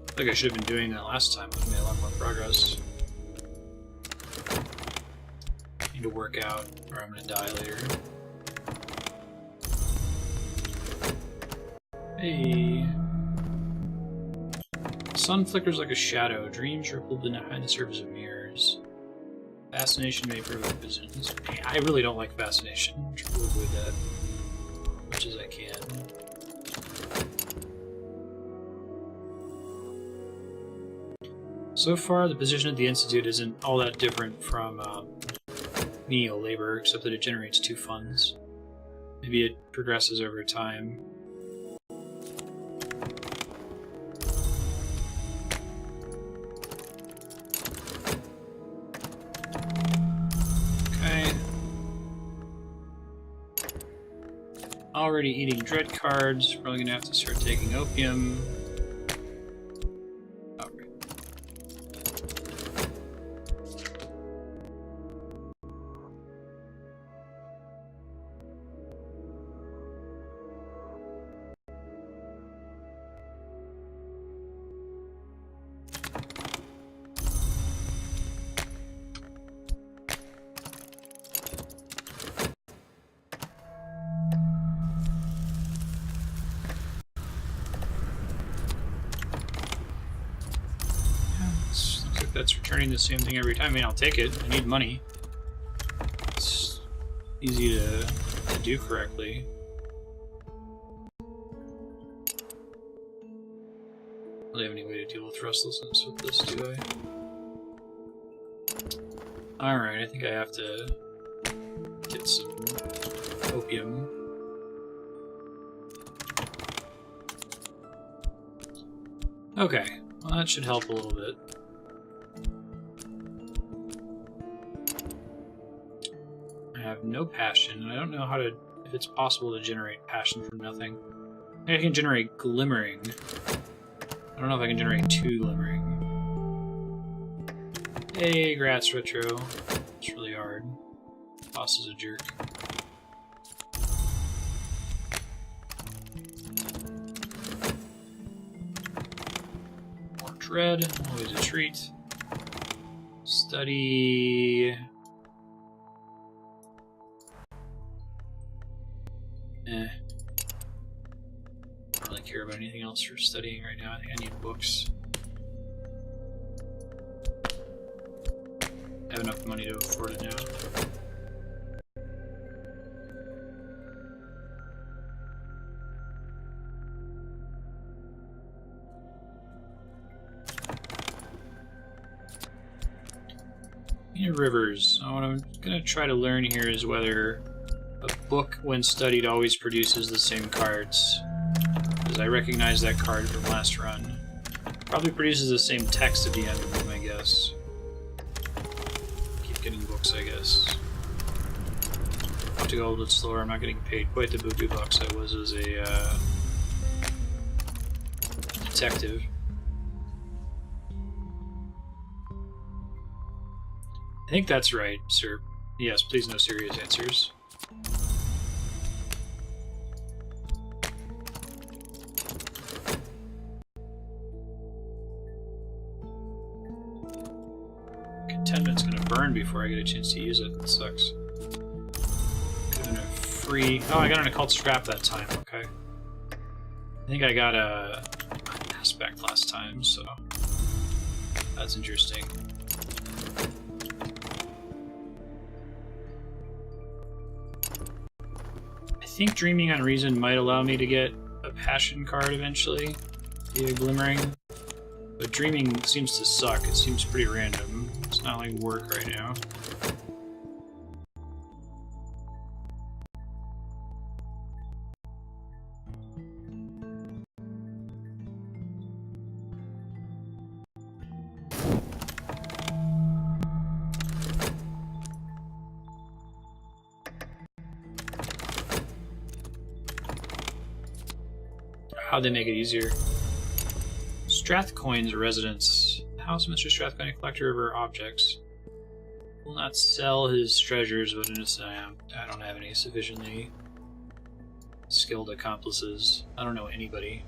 I think I should have been doing that last time, but I made a lot more progress. Need to work out, or I'm gonna die later. Hey. Sun flickers like a shadow. Dreams ripple behind the surface of mirrors. Fascination may prove visions. I really don't like fascination. I'm trying to avoid that as much as I can. So far, the position at the Institute isn't all that different from menial labor, except that it generates 2 funds. Maybe it progresses over time. Okay. Already eating dread cards. Probably gonna have to start taking opium. That's returning the same thing every time. I mean, I'll take it. I need money. It's easy to do correctly. I don't really have any way to deal with restlessness with this, do I? Alright, I think I have to get some opium. Okay, well that should help a little bit. I have no passion, and I don't know how to, if it's possible to generate passion from nothing. I think I can generate glimmering. I don't know if I can generate 2 glimmering. Hey, Gratz Retro. It's really hard. Boss is a jerk. More dread, always a treat. Study. I don't really care about anything else for studying right now. I think I need books. I have enough money to afford it now. Rivers. What I'm going to try to learn here is whether a book, when studied, always produces the same cards. Because I recognize that card from last run. Probably produces the same text at the end of them, I guess. Keep getting books, I guess. I'll have to go a little bit slower. I'm not getting paid quite the buku bucks I was as a detective. I think that's right, sir. Yes, please no serious answers. Contentment's gonna burn before I get a chance to use it. That sucks. Could've been a free... Oh, I got an occult scrap that time, okay. I think I got a aspect last time, so that's interesting. I think Dreaming on Reason might allow me to get a passion card eventually via Glimmering, but Dreaming seems to suck. It seems pretty random. It's not like work right now. How'd they make it easier? Strathcoin's residence. The house of Mr. Strathcoin, a collector of rare objects. Will not sell his treasures, but I don't have any sufficiently skilled accomplices. I don't know anybody.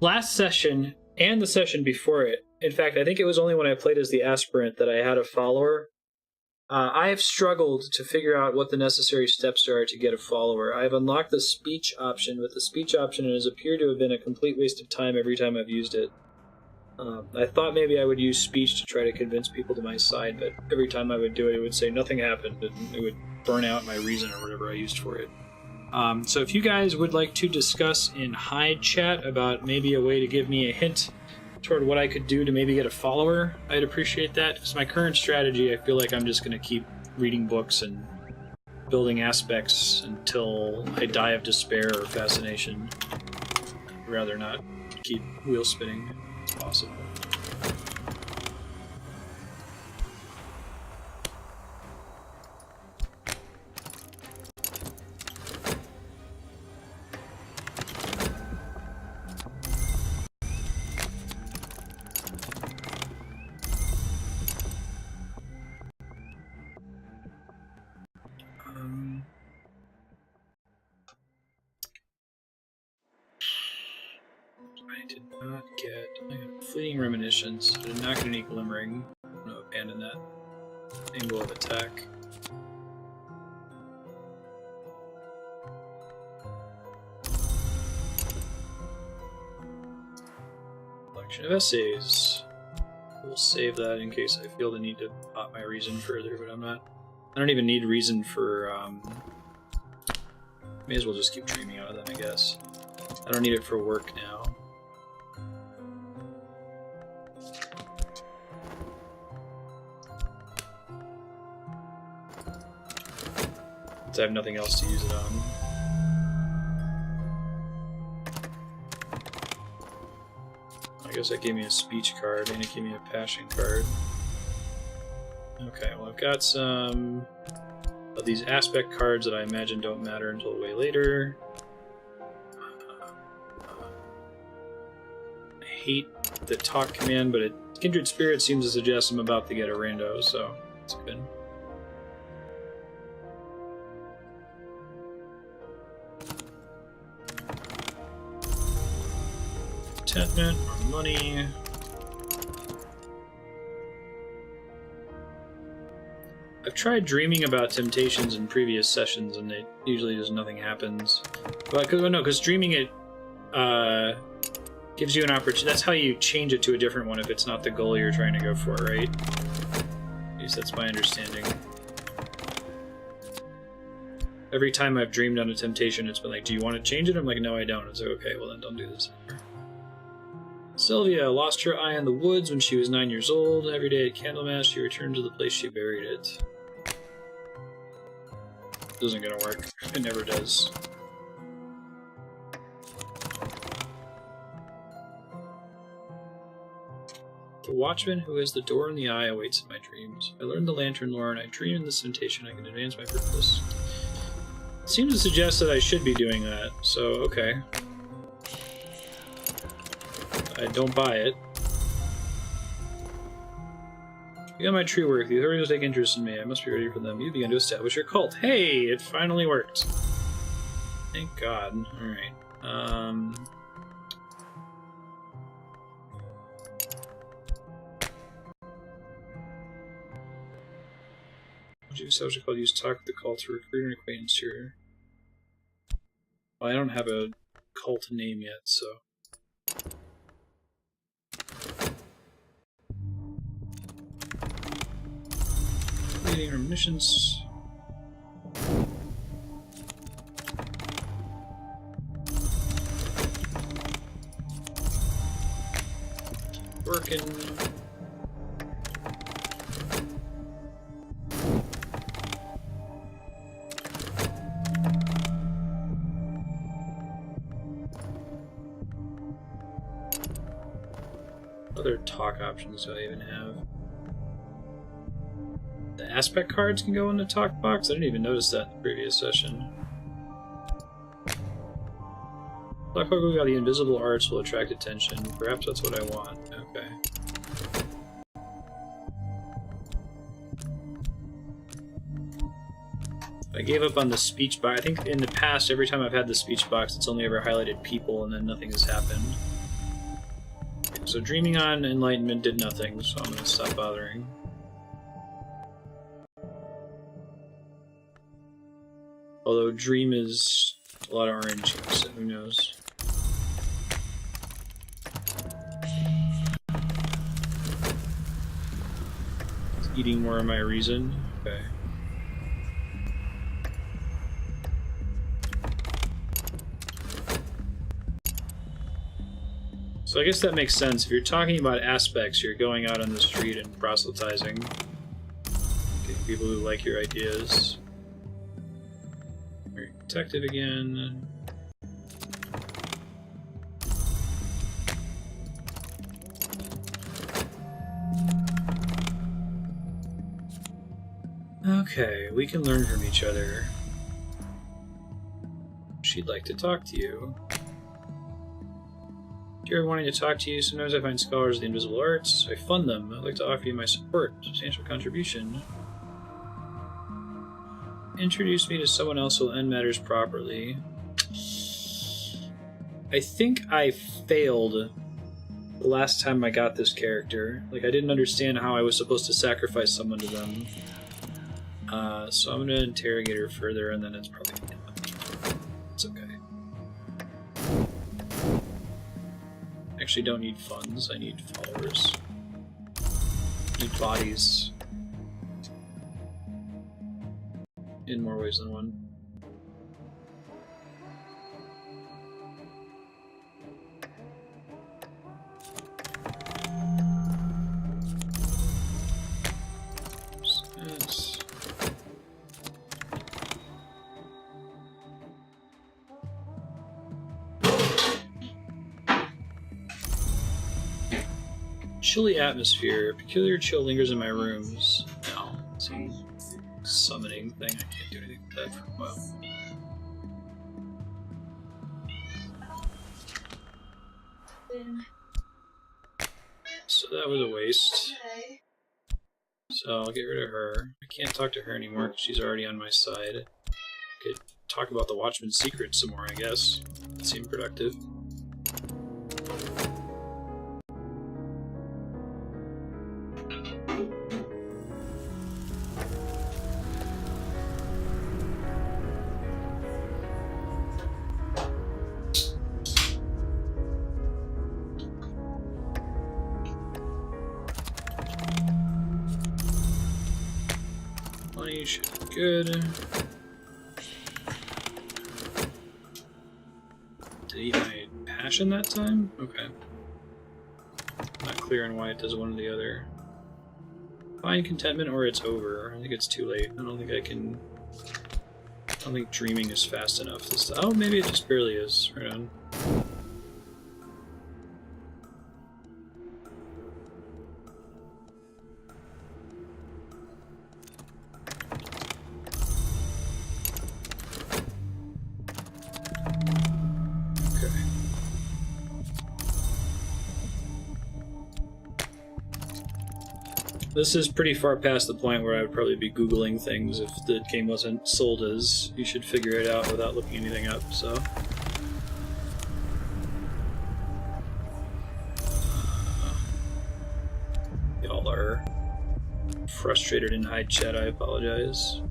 Last session and the session before it. In fact, I think it was only when I played as the aspirant that I had a follower. I have struggled to figure out what the necessary steps are to get a follower. I've unlocked the speech option, but the speech option has appeared to have been a complete waste of time every time I've used it. I thought maybe I would use speech to try to convince people to my side, but every time I would do it, it would say nothing happened, and it would burn out my reason or whatever I used for it. So if you guys would like to discuss in Hide chat about maybe a way to give me a hint toward what I could do to maybe get a follower, I'd appreciate that, because my current strategy, I feel like I'm just going to keep reading books and building aspects until I die of despair or fascination. I'd rather not keep wheel spinning if possible. I did not get... I got Fleeting Reminiscence. I did not get any Glimmering. I'm going to abandon that angle of attack. Collection of essays. We'll save that in case I feel the need to pop my reason further, but I don't even need reason for, may as well just keep dreaming out of them, I guess. I don't need it for work now. I have nothing else to use it on. I guess that gave me a speech card and it gave me a passion card. Okay, well I've got some of these aspect cards that I imagine don't matter until way later. I hate the talk command, but Kindred Spirit seems to suggest I'm about to get a rando, so it's good. Contentment, more money. I've tried dreaming about temptations in previous sessions, and it usually just nothing happens. But because dreaming it gives you an opportunity. That's how you change it to a different one if it's not the goal you're trying to go for, right? At least that's my understanding. Every time I've dreamed on a temptation, it's been like, "Do you want to change it?" I'm like, "No, I don't." It's like, "Okay, well then, don't do this anymore." Sylvia lost her eye in the woods when she was 9 years old. Every day at Candlemas, she returned to the place she buried it. This isn't gonna work. It never does. The watchman who has the door in the eye awaits in my dreams. I learned the lantern lore and I dream in this temptation. I can advance my purpose. It seems to suggest that I should be doing that, so okay. I don't buy it. You got my true work. The authorities will take interest in me. I must be ready for them. You begin to establish your cult. Hey! It finally worked. Thank God. Alright. What you subject called use talk with the cult to recruit an acquaintance here. Well, I don't have a cult name yet, so... Completing our missions. Working. Other talk options do I even have? The aspect cards can go in the talk box? I didn't even notice that in the previous session. Black Hole got the invisible arts will attract attention. Perhaps that's what I want. Okay. I gave up on the speech box. I think in the past, every time I've had the speech box, it's only ever highlighted people and then nothing has happened. Okay, so Dreaming on Enlightenment did nothing, so I'm going to stop bothering. Although Dream is a lot of RNG, so who knows. It's eating more of my reason. Okay. So I guess that makes sense. If you're talking about aspects, you're going out on the street and proselytizing. Getting people who like your ideas. Detective again. Okay, we can learn from each other. She'd like to talk to you. Dear, wanting to talk to you. Sometimes I find scholars of the invisible arts, so I fund them. I'd like to offer you my support. Substantial contribution. Introduce me to someone else who will end matters properly. I think I failed the last time I got this character. Like, I didn't understand how I was supposed to sacrifice someone to them. So I'm going to interrogate her further, and then it's probably... It's okay. I actually don't need funds, I need followers. I need bodies. In more ways than one. Yes. Chilly atmosphere. Peculiar chill lingers in my rooms. No, it's a summoning thing. I can't do anything with that for a while. So that was a waste. So I'll get rid of her. I can't talk to her anymore because she's already on my side. I could talk about the Watchman's secret some more, I guess. It seemed productive. Money should be good. Did he eat my passion that time? Okay. Not clear on why it does one or the other. Find contentment or it's over. I think it's too late. I don't think I can... I don't think dreaming is fast enough. Oh, maybe it just barely is. Right on. This is pretty far past the point where I would probably be Googling things if the game wasn't sold as you should figure it out without looking anything up, so... Y'all are frustrated in hide chat, I apologize.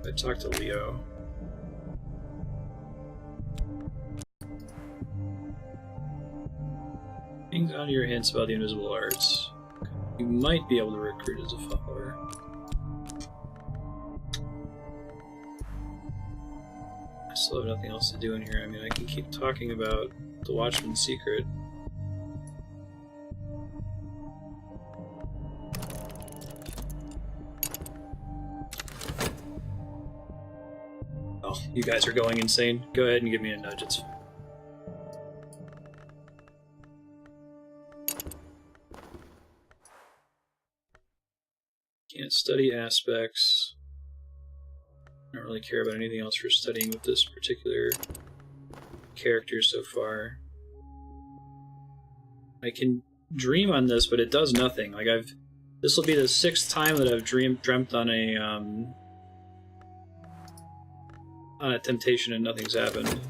I talked to Leo. Hang on to your hints about the invisible arts. You might be able to recruit as a follower. I still have nothing else to do in here. I mean, I can keep talking about the Watchman's secret. Oh, you guys are going insane. Go ahead and give me a nudge. It's fine. Can't study aspects. I don't really care about anything else for studying with this particular character so far. I can dream on this, but it does nothing. Like this will be the 6th time that I've dreamt on a temptation and nothing's happened.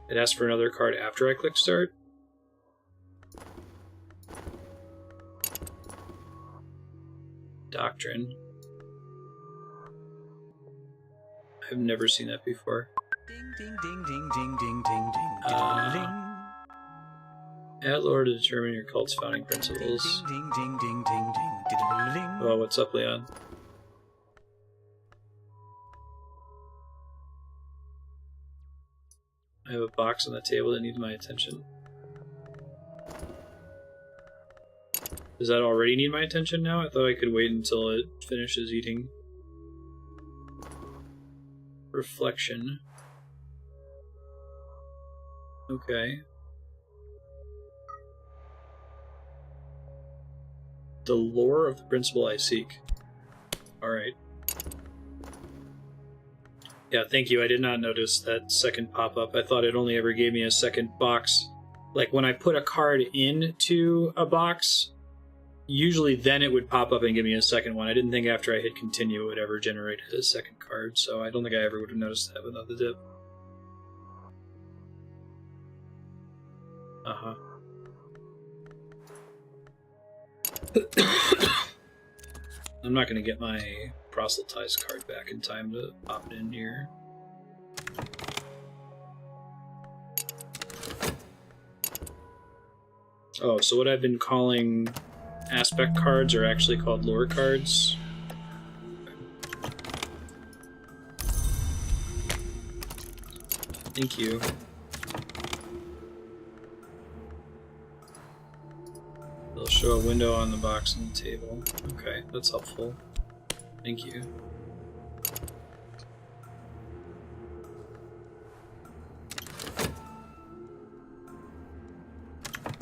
It asks for another card after I click start. Doctrine. I've never seen that before. Ding ding ding ding ding ding ding ding ding. Add lore to determine your cult's founding principles. Ding ding ding ding ding ding. Oh, what's up, Leon? I have a box on the table that needs my attention. Does that already need my attention now? I thought I could wait until it finishes eating. Reflection. Okay. The lore of the principle I seek. Alright. Yeah, thank you. I did not notice that second pop-up. I thought it only ever gave me a second box. Like, when I put a card into a box, usually then it would pop up and give me a second one. I didn't think after I hit continue it would ever generate a second card, so I don't think I ever would have noticed that without the dip. Uh-huh. I'm not going to get my proselytized card back in time to pop it in here. Oh, so what I've been calling aspect cards are actually called lore cards. Thank you. They'll show a window on the box on the table. Okay, that's helpful. Thank you.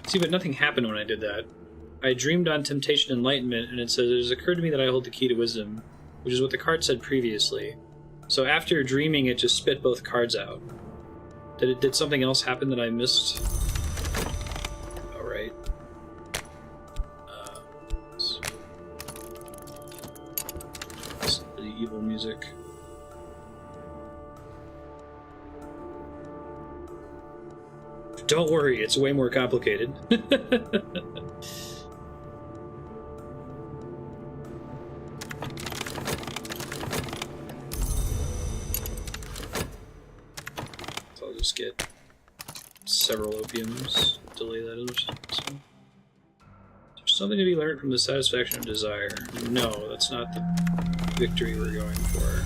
See, but nothing happened when I did that. I dreamed on Temptation Enlightenment, and it says, it has occurred to me that I hold the key to wisdom, which is what the card said previously. So after dreaming, it just spit both cards out. Did something else happen that I missed? Alright. The evil music. Don't worry, it's way more complicated. So I'll just get several opiums, delay that other stuff. So. There's something to be learned from the satisfaction of desire. No, that's not the victory we're going for.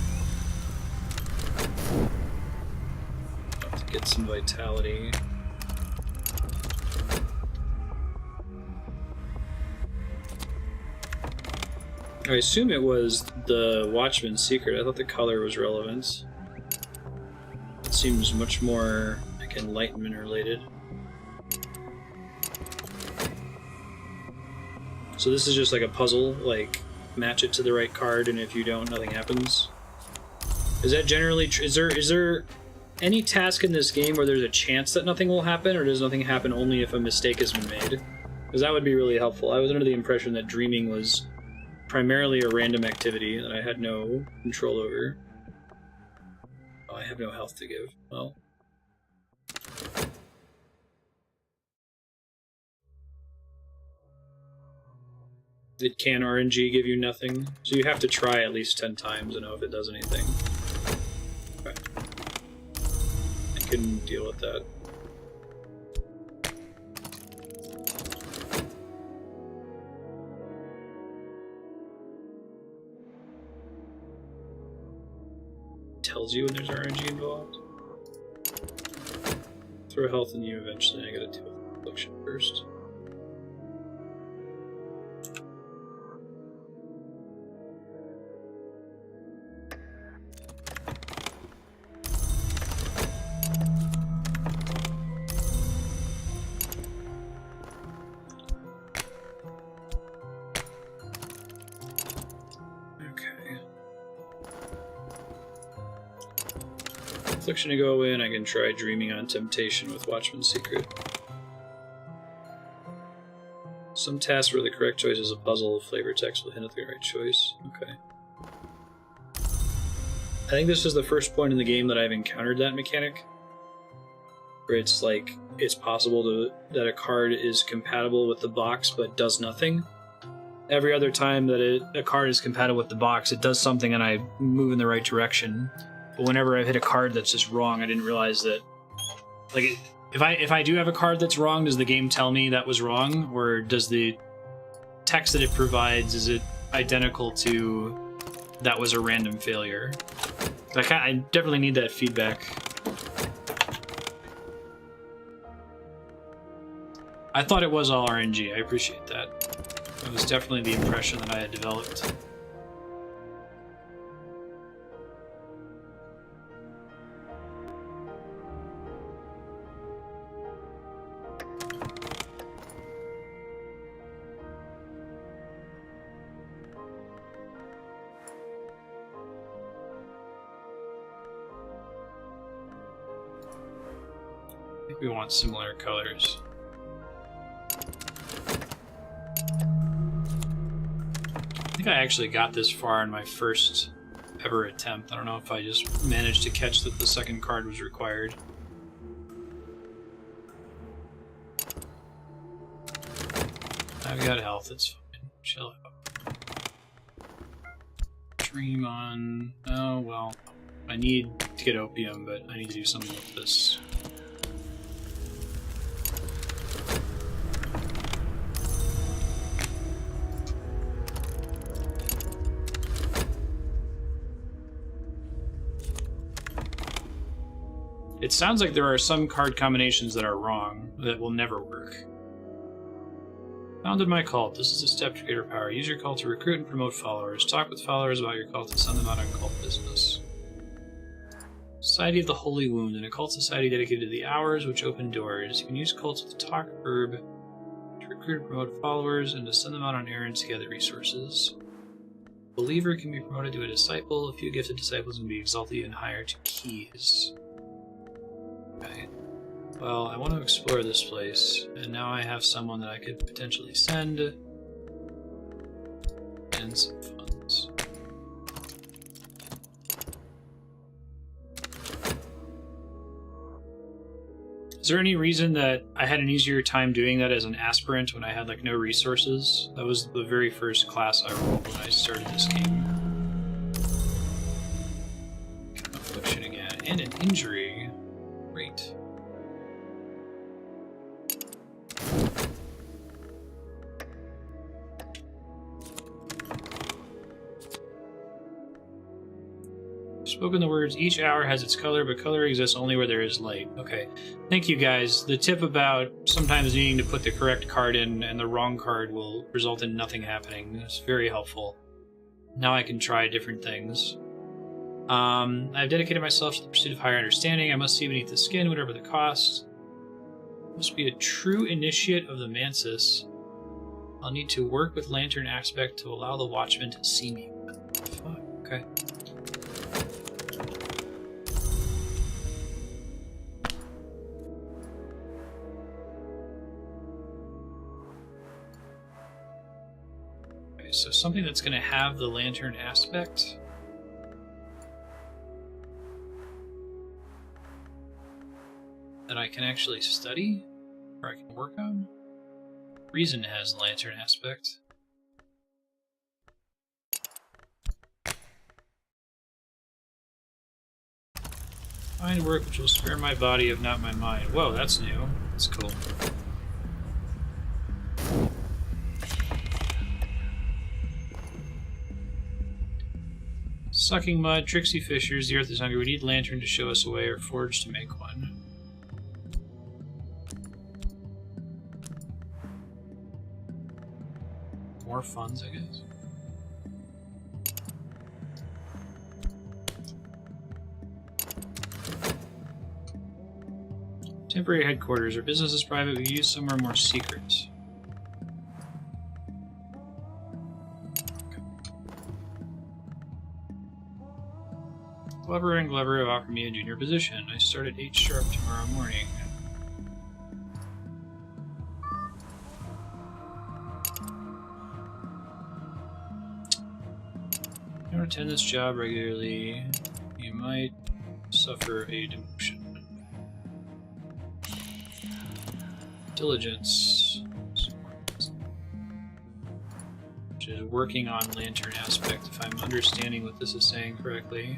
I'll have to get some vitality. I assume it was the Watchman's secret. I thought the color was relevant. It seems much more like enlightenment related. So this is just like a puzzle, like match it to the right card, and if you don't, nothing happens. Is that generally is there any task in this game where there's a chance that nothing will happen, or does nothing happen only if a mistake has been made? Because that would be really helpful. I was under the impression that dreaming was primarily a random activity that I had no control over. Oh, I have no health to give. Well. It can RNG give you nothing, so you have to try at least 10 times to know if it does anything. Okay. I can deal with that. tells you when there's RNG involved. Throw health in you eventually. I gotta deal with affliction first. Affliction to go away, and I can try dreaming on temptation with Watchman's Secret. Some tasks where the correct choice is a puzzle, flavor text will hint at the right choice. Okay. I think this is the first point in the game that I've encountered that mechanic, where it's like, it's possible that a card is compatible with the box but does nothing. Every other time that a card is compatible with the box, it does something and I move in the right direction. But whenever I've hit a card that's just wrong, I didn't realize that. Like, if I do have a card that's wrong, does the game tell me that was wrong, or does the text that it provides, is it identical to that was a random failure? Like, I definitely need that feedback. I thought it was all RNG. I appreciate that. That was definitely the impression that I had developed. I think we want similar colors. I think I actually got this far in my first ever attempt. I don't know if I just managed to catch that the second card was required. I've got health, it's fine. Chill out. Dream on... Oh, well. I need to get opium, but I need to do something with this. It sounds like there are some card combinations that are wrong, that will never work. Founded my cult. This is a step to greater power. Use your cult to recruit and promote followers. Talk with followers about your cult and send them out on cult business. Society of the Holy Wound, an occult society dedicated to the hours which open doors. You can use cults with the talk verb to recruit and promote followers and to send them out on errands to gather resources. A believer can be promoted to a disciple. A few gifted disciples can be exalted and higher to keys. Okay. Well, I want to explore this place, and now I have someone that I could potentially send, and some funds. Is there any reason that I had an easier time doing that as an aspirant when I had, like, no resources? That was the very first class I rolled when I started this game. Affliction again, and an injury. Great. Spoken the words, each hour has its color, but color exists only where there is light. Okay. Thank you, guys. The tip about sometimes needing to put the correct card in and the wrong card will result in nothing happening. It's very helpful. Now I can try different things. I've dedicated myself to the pursuit of higher understanding. I must see beneath the skin, whatever the cost. I must be a true initiate of the Mansis. I'll need to work with Lantern Aspect to allow the Watchman to see me. Fuck, okay. Okay, so something that's going to have the Lantern Aspect. That I can actually study, or I can work on. Reason has Lantern Aspect. Find work which will spare my body if not my mind. Whoa, that's new. That's cool. Sucking mud, tricksy fishers, the earth is hungry. We need lantern to show us a way or forge to make one. More funds, I guess. Temporary headquarters. Our business is private. We use somewhere more secret. Glover and Glover have offered me a junior position. I start at 8 sharp tomorrow morning. If you don't attend this job regularly, you might suffer a demotion. Diligence. Which is working on lantern aspect, if I'm understanding what this is saying correctly.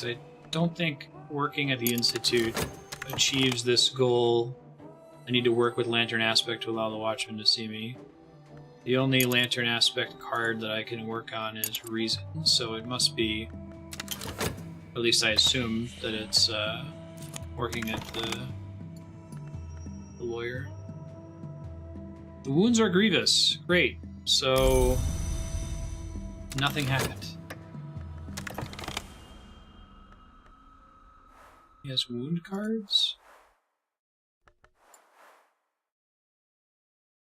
I don't think working at the Institute achieves this goal. I need to work with Lantern Aspect to allow the Watchman to see me. The only Lantern Aspect card that I can work on is Reason, so it must be, at least I assume, that it's working at the lawyer. The wounds are grievous. Great. So nothing happened. He has wound cards?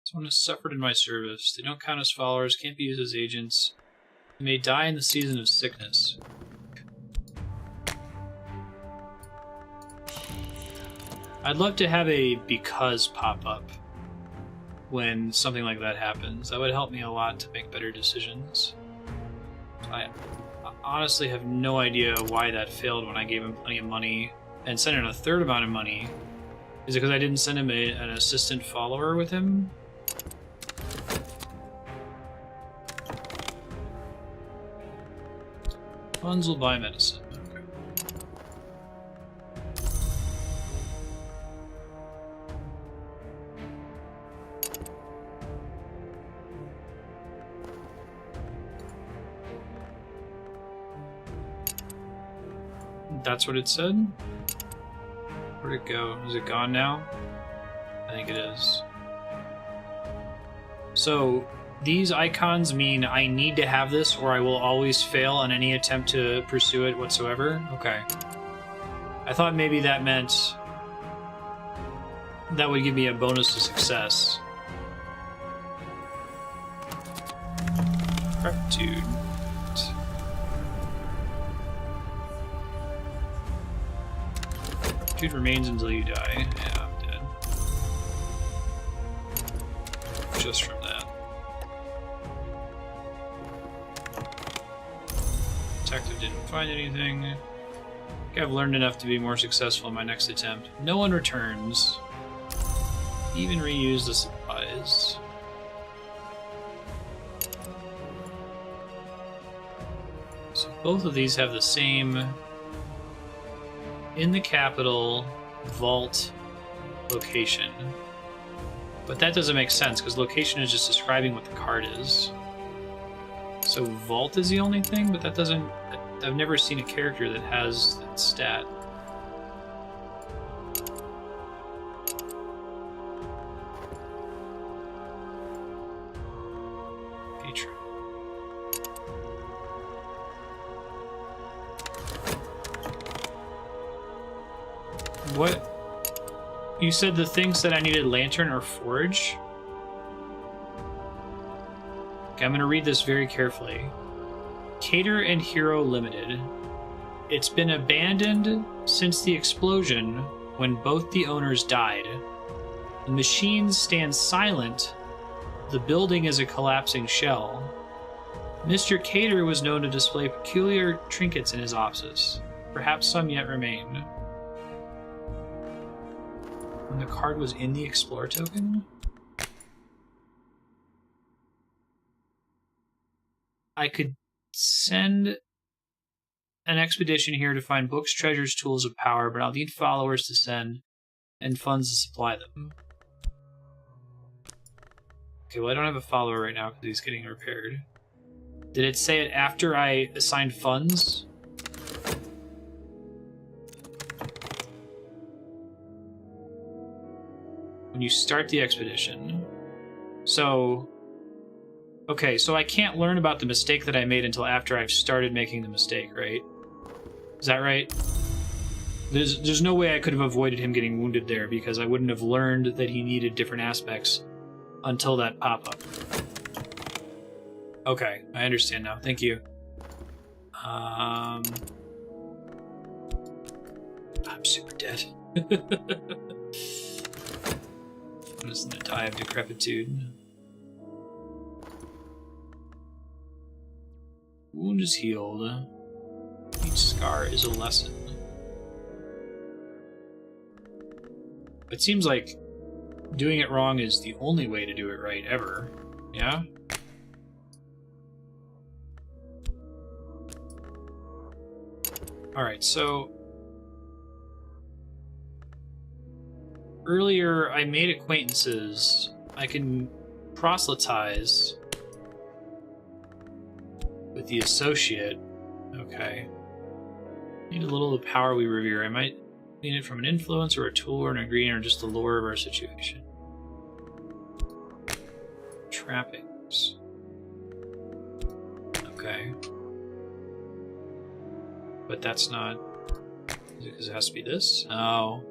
Someone has suffered in my service. They don't count as followers, can't be used as agents. They may die in the season of sickness. I'd love to have a because pop up when something like that happens. That would help me a lot to make better decisions. I honestly have no idea why that failed when I gave him plenty of money and sent him a third amount of money. Is it because I didn't send him an assistant follower with him? Funds will buy medicine. Okay. That's what it said? Where'd it go? Is it gone now? I think it is. So, these icons mean I need to have this or I will always fail on any attempt to pursue it whatsoever? Okay. I thought maybe that meant that would give me a bonus to success. Rectitude. Rectitude remains until you die. Yeah, I'm dead. Just from that. Detective didn't find anything. I think I've learned enough to be more successful in my next attempt. No one returns. Even reuse the supplies. So both of these have the same in the capital vault location. But that doesn't make sense because location is just describing what the card is. So vault is the only thing, but that doesn't... I've never seen a character that has that stat. Patron. What? You said the things that I needed lantern or forge? Okay, I'm going to read this very carefully. Cater and Hero Limited. It's been abandoned since the explosion when both the owners died. The machines stand silent. The building is a collapsing shell. Mr. Cater was known to display peculiar trinkets in his offices. Perhaps some yet remain. When the card was in the Explorer token? I could send an expedition here to find books, treasures, tools of power, but I'll need followers to send and funds to supply them. Okay, well, I don't have a follower right now because he's getting repaired. Did it say it after I assigned funds? When you start the expedition. So... Okay, so I can't learn about the mistake that I made until after I've started making the mistake, right? Is that right? There's no way I could have avoided him getting wounded there because I wouldn't have learned that he needed different aspects until that pop-up. Okay, I understand now. Thank you. I'm super dead. I'm just gonna die of decrepitude. Wound is healed. Each scar is a lesson. It seems like doing it wrong is the only way to do it right ever. Yeah? Alright, so... Earlier, I made acquaintances. I can proselytize with the associate. Okay. Need a little of the power we revere. I might need it from an influence or a tool or an ingredient or just the lore of our situation. Trappings. Okay. But that's not... Is it because it has to be this? Oh.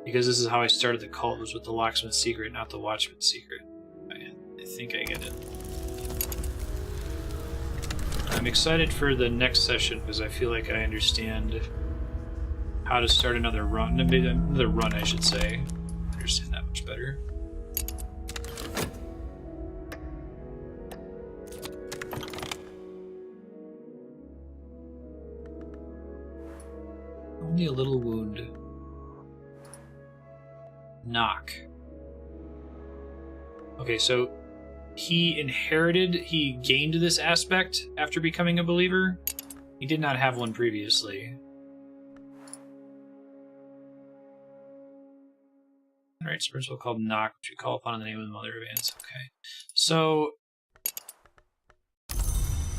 Because this is how I started the cult, was with the locksmith's secret, not the watchman's secret. I think I get it. I'm excited for the next session because I feel like I understand how to start another run. Another run, I should say. I understand that much better. Only a little wound. Knock. Okay, so he gained this aspect after becoming a believer. He did not have one previously. Alright, so principle called Knock, which we call upon in the name of the Mother of Ants. Okay. So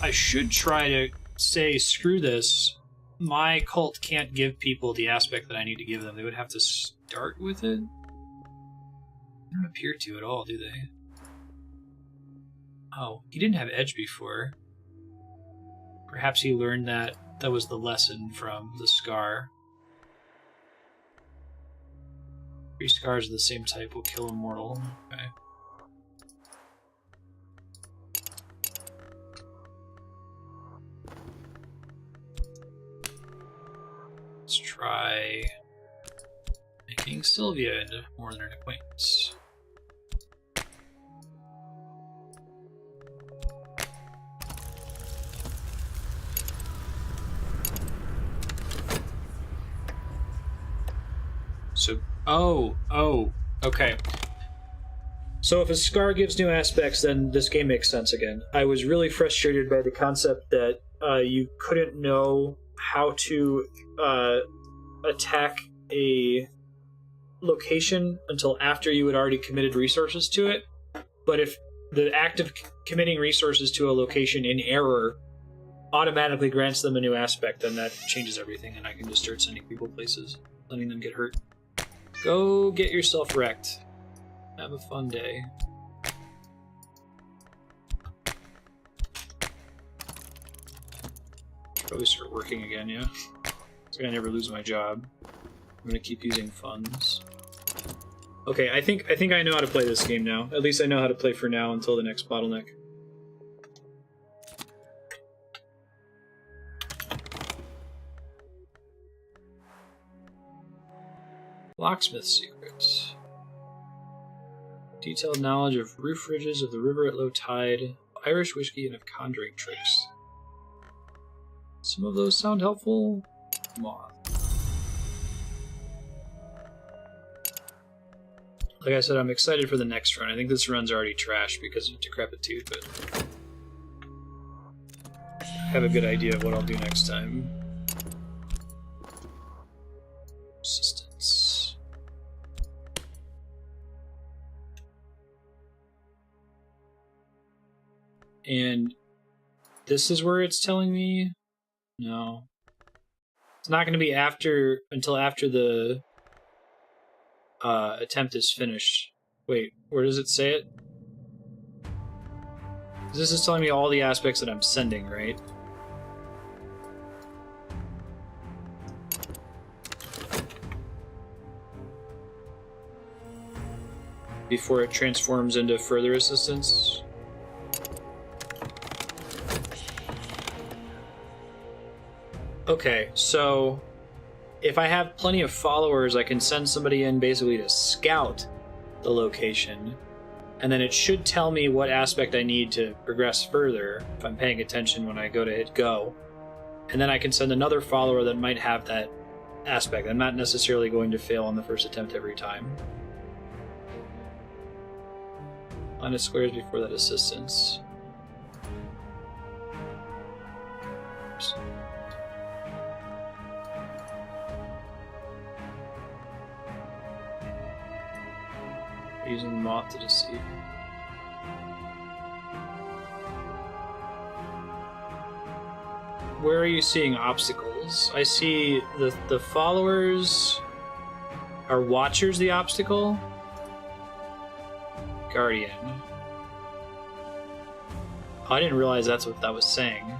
I should try to say, screw this. My cult can't give people the aspect that I need to give them. They would have to start with it? They don't appear to at all, do they? Oh, he didn't have edge before. Perhaps he learned that was the lesson from the scar. 3 scars of the same type will kill a mortal. Okay. Let's try making Sylvia into more than an acquaintance. So, okay. So if a scar gives new aspects, then this game makes sense again. I was really frustrated by the concept that you couldn't know how to attack a location until after you had already committed resources to it. But if the act of committing resources to a location in error automatically grants them a new aspect, then that changes everything, and I can just start sending people places, letting them get hurt. Go get yourself wrecked. Have a fun day. Probably start working again, yeah? So I never lose my job. I'm gonna keep using funds. Okay, I think I know how to play this game now. At least I know how to play for now until the next bottleneck. Locksmith secrets. Detailed knowledge of roof ridges of the river at low tide, Irish whiskey, and of conjuring tricks. Some of those sound helpful. Moth. Like I said, I'm excited for the next run. I think this run's already trash because of decrepitude, but have a good idea of what I'll do next time. Assistance. And this is where it's telling me? No. It's not going to be until after the attempt is finished. Wait, where does it say it? This is telling me all the aspects that I'm sending, right? Before it transforms into further assistance. Okay, so if I have plenty of followers, I can send somebody in basically to scout the location, and then it should tell me what aspect I need to progress further if I'm paying attention when I go to hit go. And then I can send another follower that might have that aspect. I'm not necessarily going to fail on the first attempt every time. Line of squares before that assistance. Oops. Using moth to deceive. Where are you seeing obstacles? I see the followers are watchers the obstacle. Guardian. Oh, I didn't realize that's what that was saying.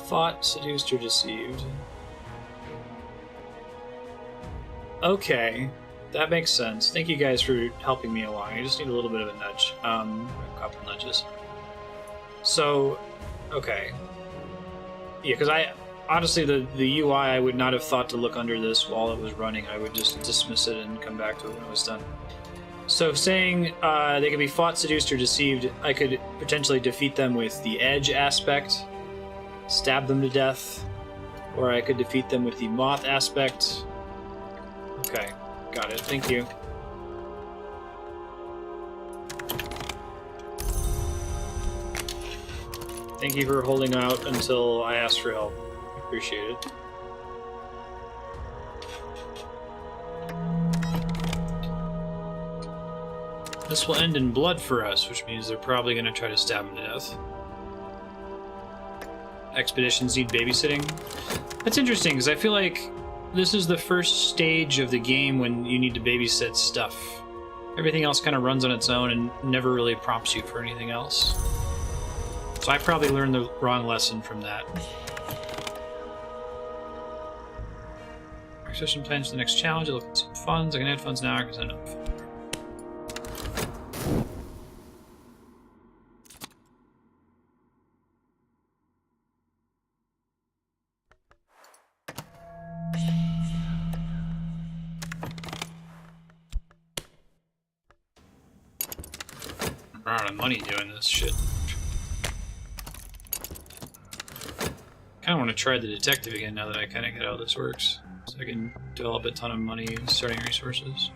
Fought, seduced, or deceived. Okay, that makes sense. Thank you guys for helping me along. I just need a little bit of a nudge. A couple nudges. So, okay. Yeah, because honestly, the UI, I would not have thought to look under this while it was running. I would just dismiss it and come back to it when it was done. So saying they could be fought, seduced, or deceived, I could potentially defeat them with the edge aspect, stab them to death, or I could defeat them with the moth aspect. Okay, got it. Thank you. Thank you for holding out until I asked for help. Appreciate it. This will end in blood for us, which means they're probably going to try to stab him to death. Expeditions need babysitting. That's interesting, because I feel like this is the first stage of the game when you need to babysit stuff. Everything else kind of runs on its own and never really prompts you for anything else. So I probably learned the wrong lesson from that. Acquisition plans for the next challenge. I look at some funds. I can add funds now because I know. I'm out of money doing this shit. I want to try the detective again now that I kind of get how this works, so I can develop a ton of money starting resources.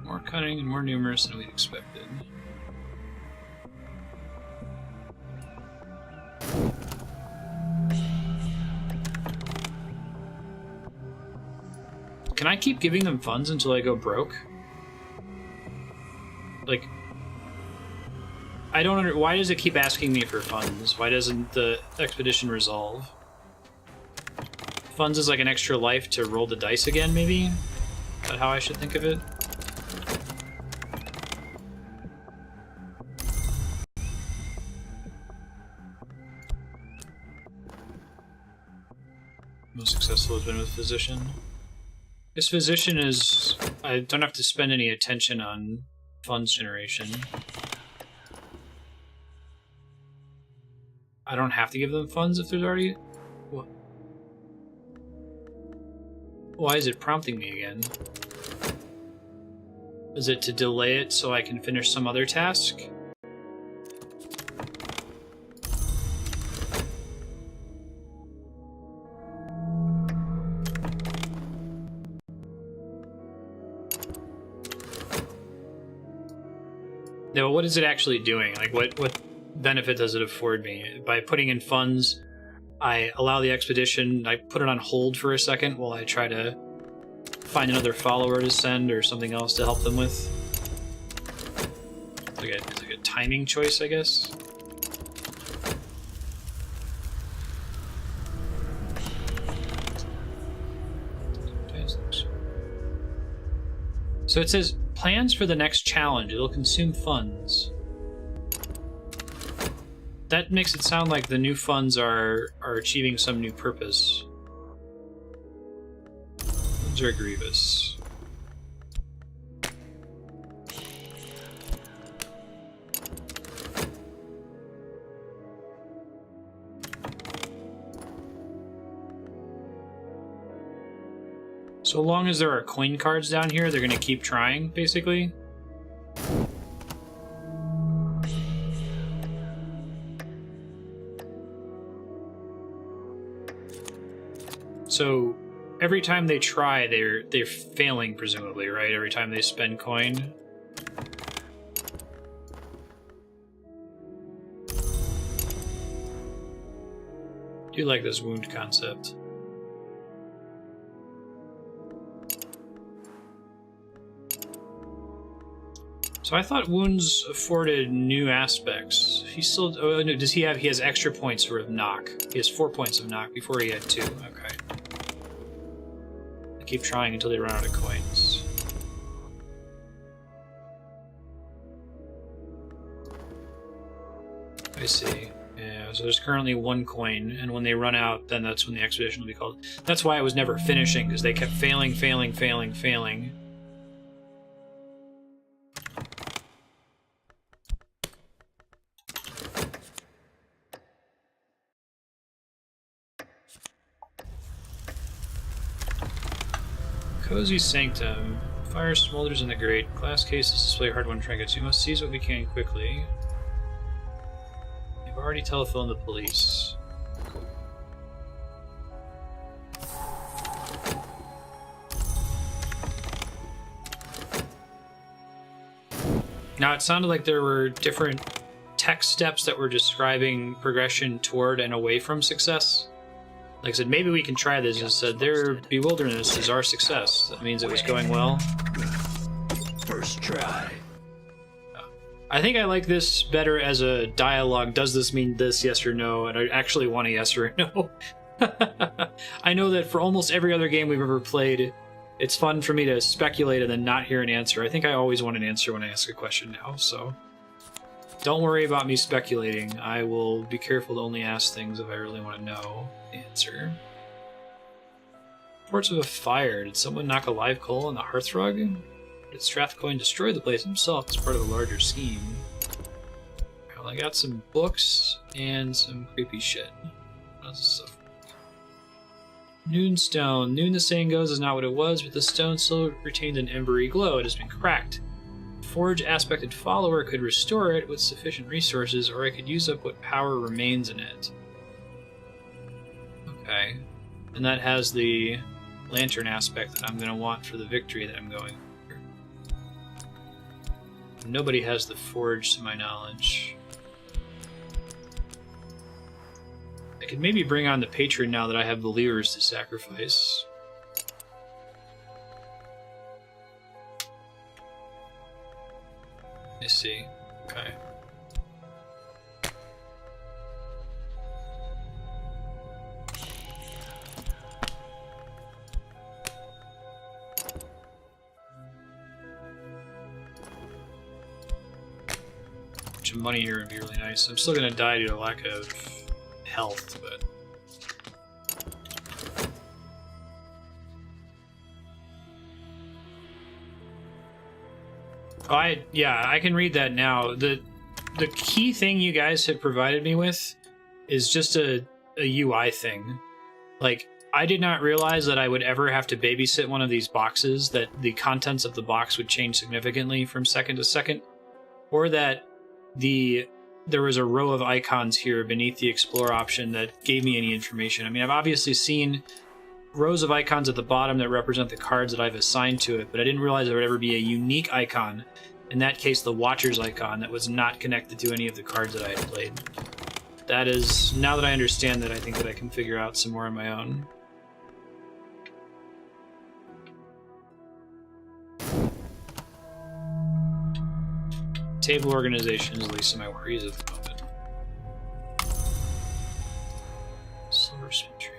More cunning and more numerous than we'd expected. Can I keep giving them funds until I go broke? Like, I don't why does it keep asking me for funds? Why doesn't the expedition resolve? Funds is like an extra life to roll the dice again, maybe? Is that how I should think of it? Most successful has been with physician. This physician is... I don't have to spend any attention on funds generation. I don't have to give them funds if there's already... What? Why is it prompting me again? Is it to delay it so I can finish some other task? Now, what is it actually doing? Like, what benefit does it afford me? By putting in funds, I allow the expedition, I put it on hold for a second while I try to find another follower to send or something else to help them with. It's like a timing choice, I guess. So it says, plans for the next challenge. It'll consume funds. That makes it sound like the new funds are achieving some new purpose. Funds are grievous. So long as there are coin cards down here, they're going to keep trying, basically. So every time they try, they're failing, presumably, right? Every time they spend coin. I do like this wound concept. So I thought wounds afforded new aspects. He still... Oh, no, does he have... He has extra points for knock. He has 4 points of knock. Before he had 2. Okay. I keep trying until they run out of coins. I see. Yeah, so there's currently 1 coin, and when they run out, then that's when the expedition will be called. That's why I was never finishing, because they kept failing. Cozy Sanctum. Fire smolders in the grate. Glass cases display hard-won trinkets. You must seize what we can quickly. You've already telephoned the police. Cool. Now, it sounded like there were different text steps that were describing progression toward and away from success. Like I said, maybe we can try this. It said their bewilderness is our success. That means it was going well. First try. I think I like this better as a dialogue. Does this mean this, yes or no? And I actually want a yes or a no. I know that for almost every other game we've ever played, it's fun for me to speculate and then not hear an answer. I think I always want an answer when I ask a question now, so... Don't worry about me speculating. I will be careful to only ask things if I really want to know the answer. Reports of a fire. Did someone knock a live coal on the hearthrug? Did Strathcoin destroy the place himself as part of a larger scheme? Well, I got some books and some creepy shit. How's this stuff? Noonstone. Noon, the saying goes, is not what it was, but the stone still retains an embery glow. It has been cracked. Forge aspected follower could restore it with sufficient resources, or I could use up what power remains in it. Okay. And that has the lantern aspect that I'm going to want for the victory that I'm going for. Nobody has the forge to my knowledge. I could maybe bring on the patron now that I have the levers to sacrifice. I see. Okay. Bunch of money here would be really nice. I'm still gonna die due to lack of health, but... I can read that now. The key thing you guys have provided me with is just a UI thing. Like, I did not realize that I would ever have to babysit one of these boxes, that the contents of the box would change significantly from second to second, or that there was a row of icons here beneath the Explore option that gave me any information. I mean, I've obviously seen rows of icons at the bottom that represent the cards that I've assigned to it, but I didn't realize there would ever be a unique icon In that case, the Watcher's icon that was not connected to any of the cards that I had played. That is, now that I understand that, I think that I can figure out some more on my own. Table organization is the least of my worries at the moment. Silver spin trade.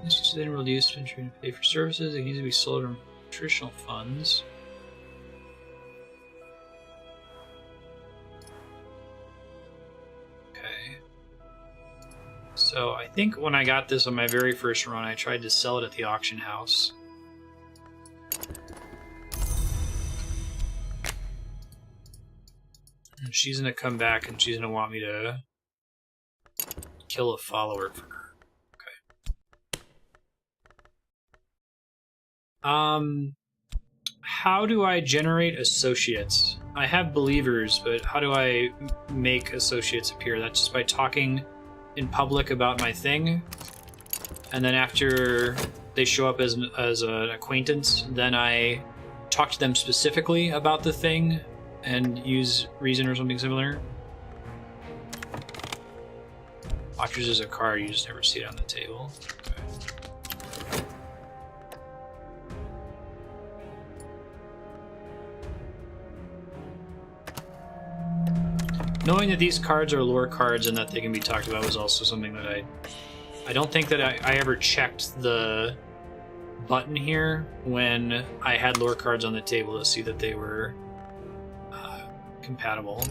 This is then we'll use spin trade to pay for services. It needs to be sold from traditional funds. Okay. So I think when I got this on my very first run, I tried to sell it at the auction house. She's gonna come back and she's gonna want me to kill a follower for her. Okay. How do I generate associates? I have believers, but how do I make associates appear? That's just by talking in public about my thing, and then after they show up as an acquaintance, then I talk to them specifically about the thing and use reason or something similar. Watchers is a card, you just never see it on the table. Okay. Knowing that these cards are lore cards and that they can be talked about was also something that I don't think that I ever checked the button here when I had lore cards on the table to see that they were compatible.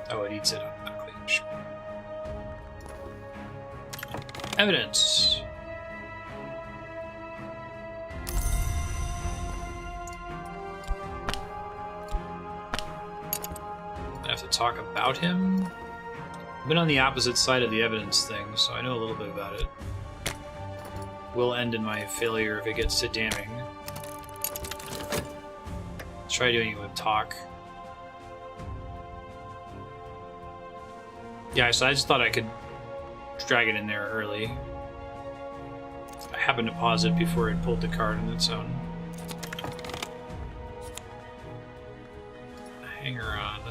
Oh, it eats it automatically. Sure. Evidence. I have to talk about him. I've been on the opposite side of the evidence thing, so I know a little bit about it. Will end in my failure if it gets to damning. Try doing it with talk. Yeah, so I just thought I could drag it in there early. I happened to pause it before it pulled the card on its own. Hanger on.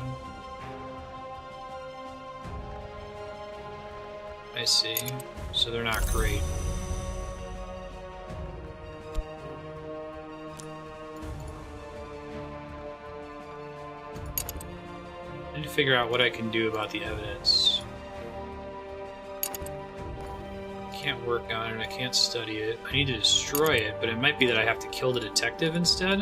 I see. So they're not great. I need to figure out what I can do about the evidence. I can't work on it, I can't study it. I need to destroy it, but it might be that I have to kill the detective instead.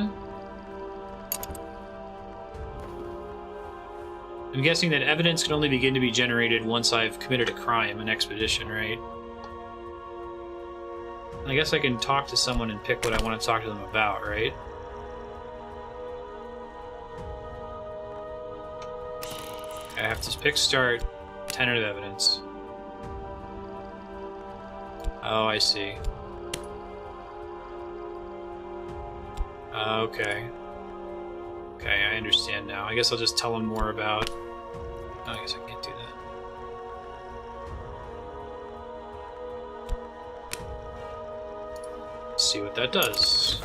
I'm guessing that evidence can only begin to be generated once I've committed a crime, an expedition, right? I guess I can talk to someone and pick what I want to talk to them about, right? I have to pick start, tentative evidence. Oh, I see. Okay. Okay, I understand now. I guess I'll just tell him more about... Oh, I guess I can't do that. See what that does.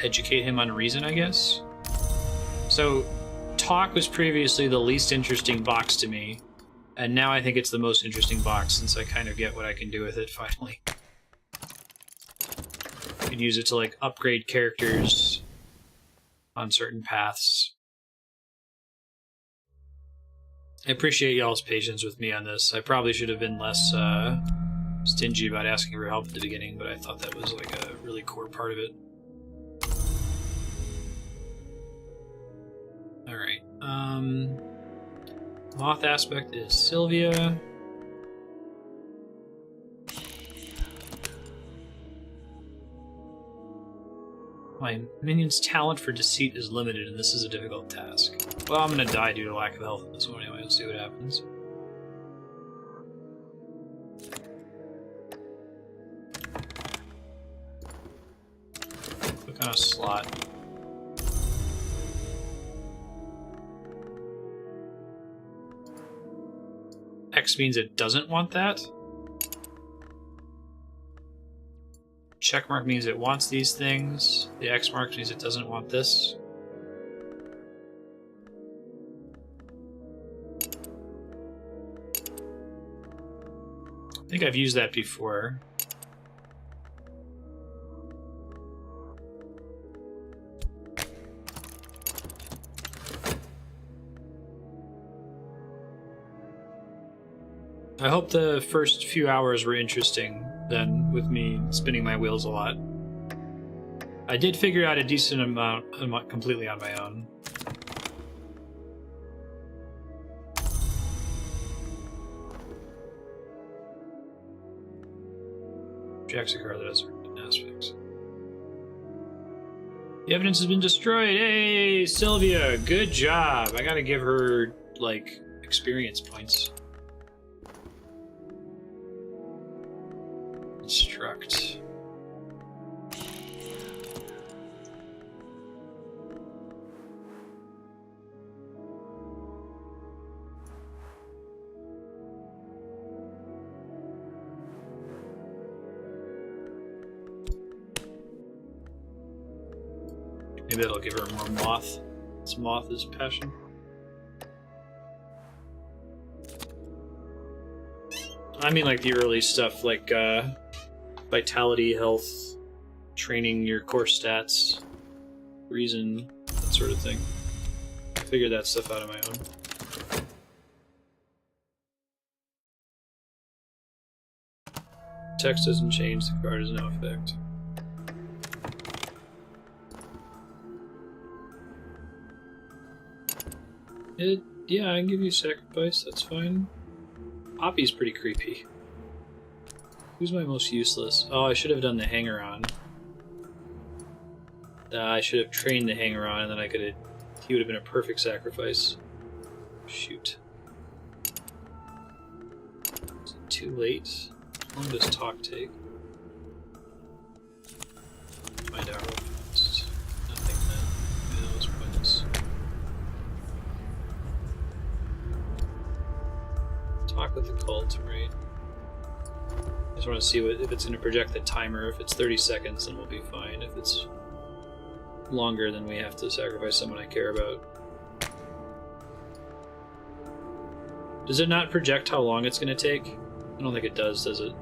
Educate him on reason, I guess? So, talk was previously the least interesting box to me, and now I think it's the most interesting box since I kind of get what I can do with it, finally. I could use it to, like, upgrade characters on certain paths. I appreciate y'all's patience with me on this. I probably should have been less stingy about asking for help at the beginning, but I thought that was like a really core part of it. Alright, Moth aspect is Sylvia. My minion's talent for deceit is limited, and this is a difficult task. Well, I'm gonna die due to lack of health in this one anyway. Let's see what happens. Click on a slot. X means it doesn't want that. check mark means it wants these things. The X mark means it doesn't want this. I think I've used that before. I hope the first few hours were interesting, then, with me spinning my wheels a lot. I did figure out a decent amount completely on my own. Jack's a car that has certain aspects. The evidence has been destroyed! Hey, Sylvia! Good job! I gotta give her, like, experience points. Instruct. Maybe that'll give her more moth. It's moth is passion. I mean, like the early stuff, like vitality, health, training your core stats, reason, that sort of thing. I figured that stuff out on my own. Text doesn't change, the card has no effect. Yeah, I can give you sacrifice, that's fine. Poppy's pretty creepy. Who's my most useless? Oh, I should have done the hanger-on. I should have trained the hanger-on, and then I could have... He would have been a perfect sacrifice. Shoot. Is it too late? How long does talk take? Find out real fast. Nothing then. Yeah, that was pointless. Talk with the cult, right? I just want to see if it's going to project the timer. If it's 30 seconds, then we'll be fine. If it's longer, then we have to sacrifice someone I care about. Does it not project how long it's going to take? I don't think it does it?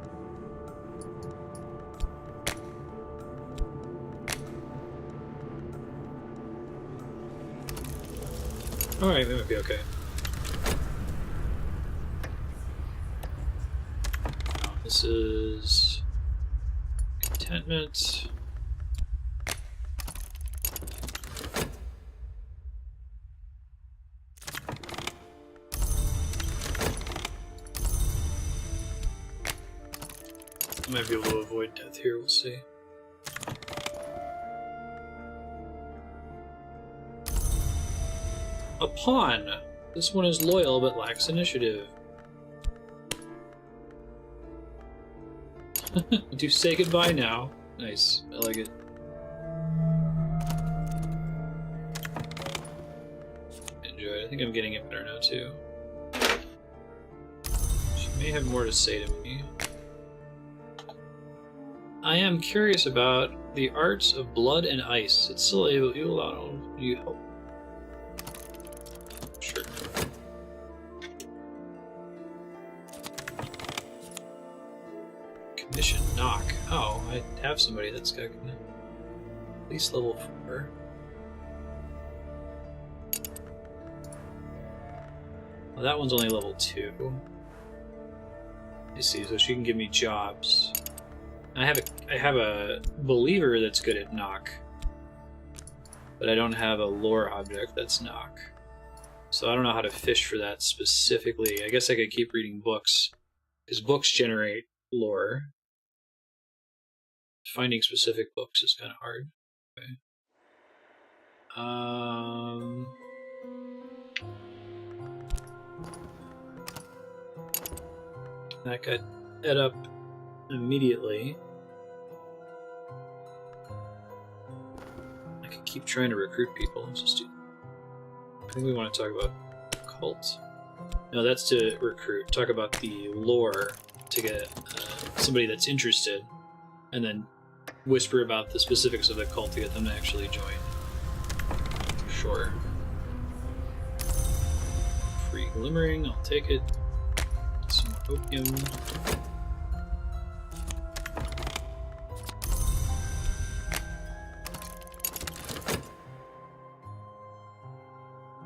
Alright, we might be okay. This is contentment. I might be able to avoid death here, we'll see. A pawn! This one is loyal but lacks initiative. Do say goodbye now. Nice, I like it. Enjoy it. I think I'm getting it better now too. She may have more to say to me. I am curious about the arts of blood and ice. It's still able to allow you help. Sure. Commission knock. Oh, I have somebody that's got at least level 4. Well, that one's only level 2. I see, so she can give me jobs. I have a believer that's good at knock, but I don't have a lore object that's knock. So I don't know how to fish for that specifically. I guess I could keep reading books, because books generate lore. Finding specific books is kind of hard. Okay. That got ed up immediately. I could keep trying to recruit people. I think we want to talk about cult. No, that's to recruit. Talk about the lore to get somebody that's interested, and then whisper about the specifics of the cult to get them to actually join. Sure. Free glimmering, I'll take it. Some more opium.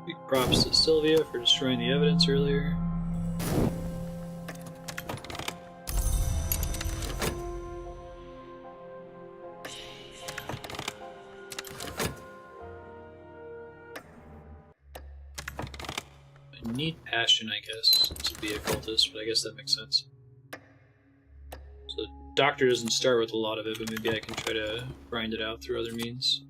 Big props to Sylvia for destroying the evidence earlier. I need passion, I guess, to be a cultist, but I guess that makes sense. So the doctor doesn't start with a lot of it, but maybe I can try to grind it out through other means.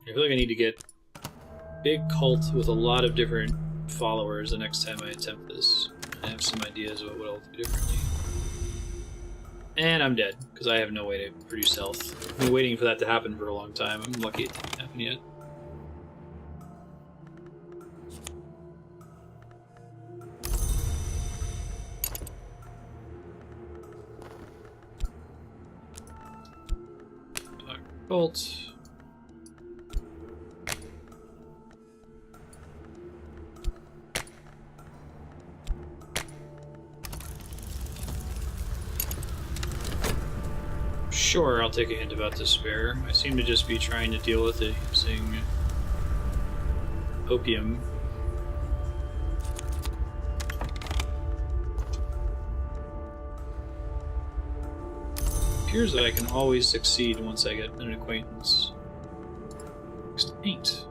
I feel like I need to get a big cult with a lot of different followers the next time I attempt this. I have some ideas of what I'll do differently. And I'm dead, because I have no way to produce health. I've been waiting for that to happen for a long time. I'm lucky it didn't happen yet. Dr. Bolt. Sure, I'll take a hint about despair. I seem to just be trying to deal with it using opium. Appears that I can always succeed once I get an acquaintance. Next 8.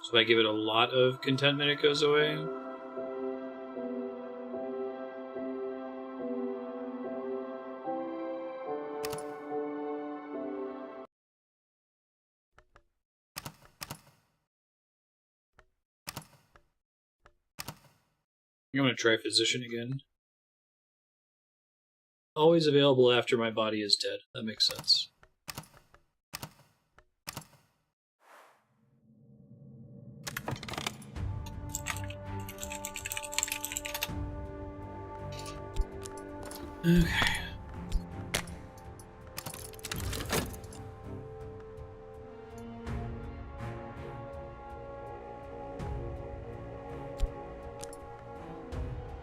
So if I give it a lot of contentment, it goes away. I'm going to try physician again. Always available after my body is dead. That makes sense. Okay.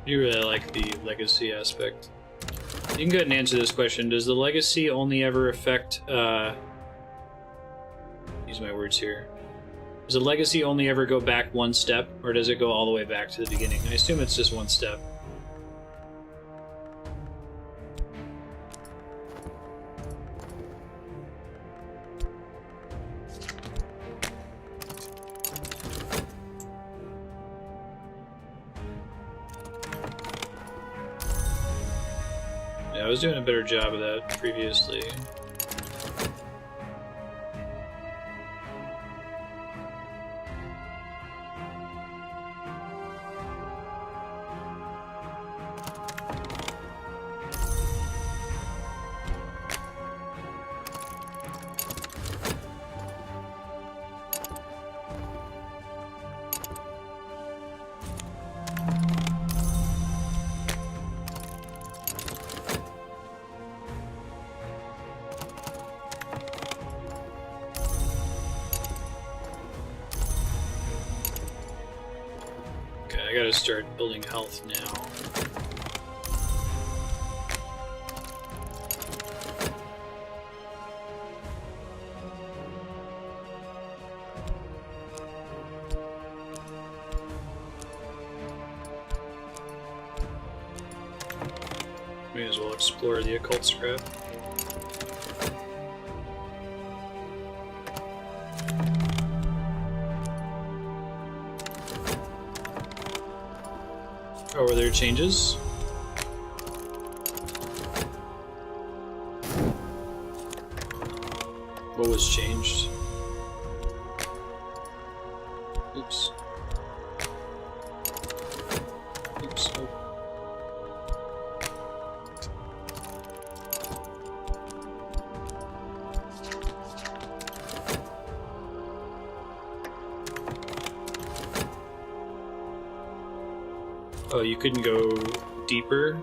I do really like the legacy aspect. You can go ahead and answer this question. Does the legacy only ever affect, use my words here. Does the legacy only ever go back one step, or does it go all the way back to the beginning? I assume it's just one step. I was doing a better job of that previously. I gotta start building health now. May as well explore the occult scrap. Oh, were there changes? What was changed? Oops. Oops. Oh. Oh, you couldn't go deeper?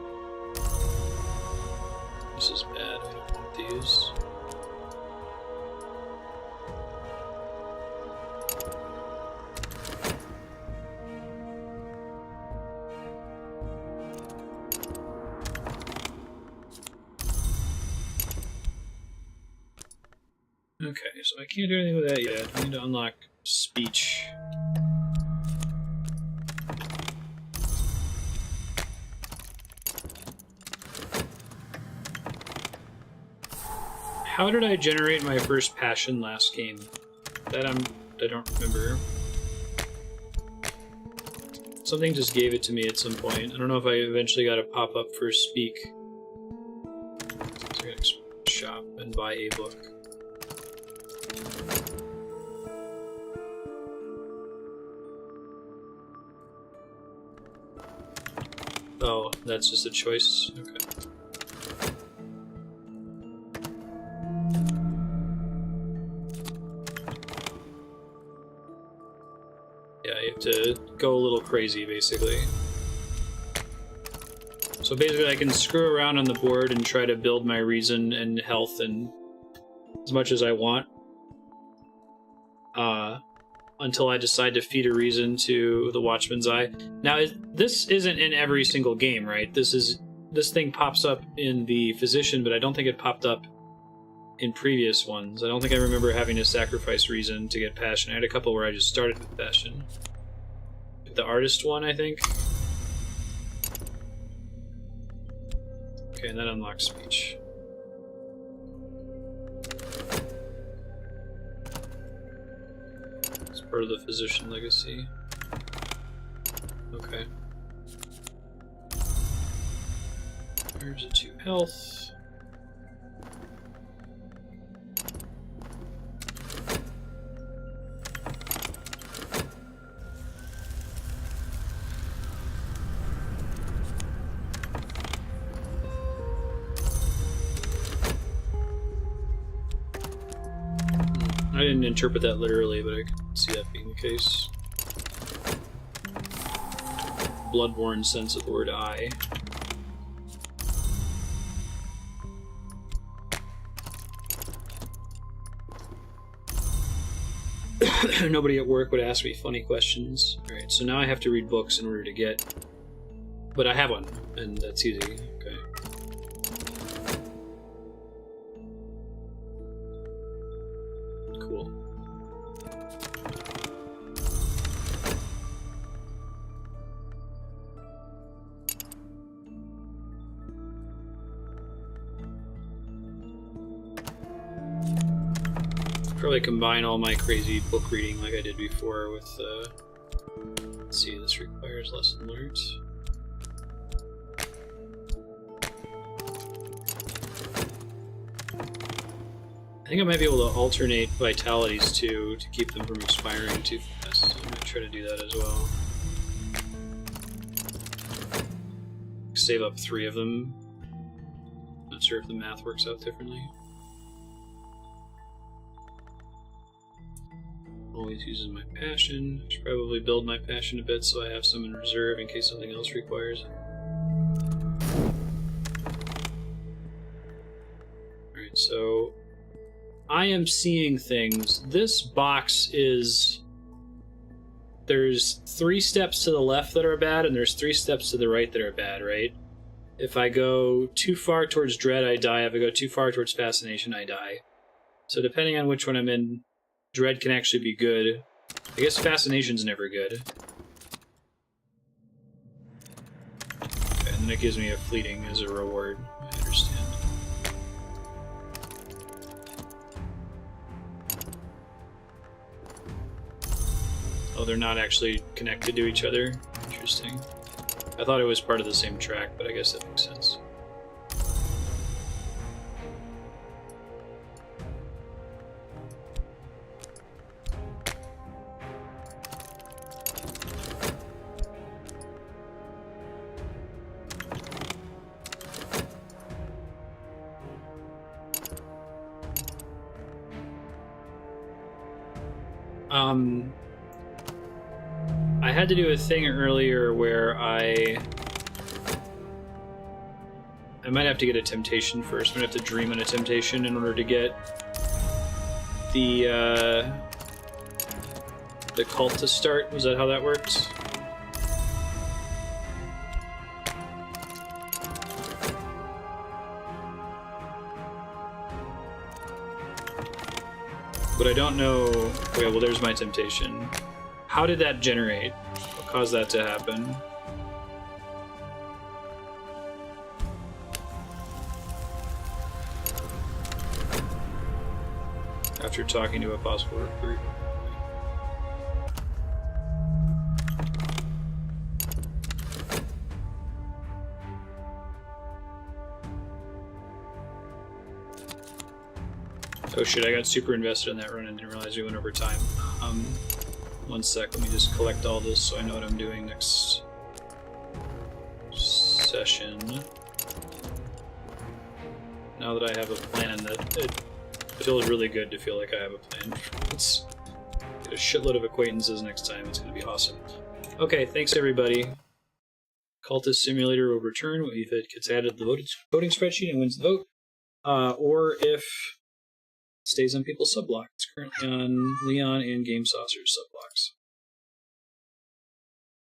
This is bad. I don't want these. Okay, so I can't do anything with that yet. I need to unlock speech. How did I generate my first passion last game? I don't remember. Something just gave it to me at some point. I don't know if I eventually got a pop-up for speak. So I gotta shop and buy a book. Oh, that's just a choice? Okay. Yeah, you have to go a little crazy, basically. So basically I can screw around on the board and try to build my reason and health and as much as I want. Until I decide to feed a reason to the Watchman's Eye. Now, this isn't in every single game, right? This thing pops up in the Physician, but I don't think it popped up in previous ones. I don't think I remember having to sacrifice reason to get passion. I had a couple where I just started with passion. The artist one, I think. Okay, and that unlocks speech. It's part of the Physician legacy. Okay. There's a 2 health. I didn't interpret that literally, but I could see that being the case. Bloodborne sense of the word eye. Nobody at work would ask me funny questions. Alright, so now I have to read books in order to get... But I have one, and that's easy. Okay. Cool. Probably combine all my crazy book reading like I did before with, let's see, this requires lesson learned. I think I might be able to alternate vitalities too, to keep them from expiring too fast. I'm gonna try to do that as well. Save up 3 of them. Not sure if the math works out differently. Always uses my passion. I should probably build my passion a bit so I have some in reserve in case something else requires it. Alright, so I am seeing things. This box is... There's 3 steps to the left that are bad, and there's 3 steps to the right that are bad, right? If I go too far towards dread, I die. If I go too far towards fascination, I die. So depending on which one I'm in, dread can actually be good. I guess fascination's never good. Okay, and then it gives me a fleeting as a reward. I understand. Oh, they're not actually connected to each other? Interesting. I thought it was part of the same track, but I guess that makes sense. I had to do a thing earlier where I might have to get a temptation first. I'm gonna have to dream on a temptation in order to get the cult to start. Was that how that works? But I don't know. Okay, well, there's my temptation. How did that generate? What caused that to happen? After talking to a possible recruit. Oh shit, I got super invested in that run and didn't realize we went over time. One sec, let me just collect all this so I know what I'm doing next session. Now that I have a plan, it feels really good to feel like I have a plan. Let's get a shitload of acquaintances next time, it's gonna be awesome. Okay, thanks everybody. Cultist Simulator will return if it gets added to the voting spreadsheet and wins the vote. Or if stays on people's subblocks. It's currently on Leon and Game Saucer's subblocks.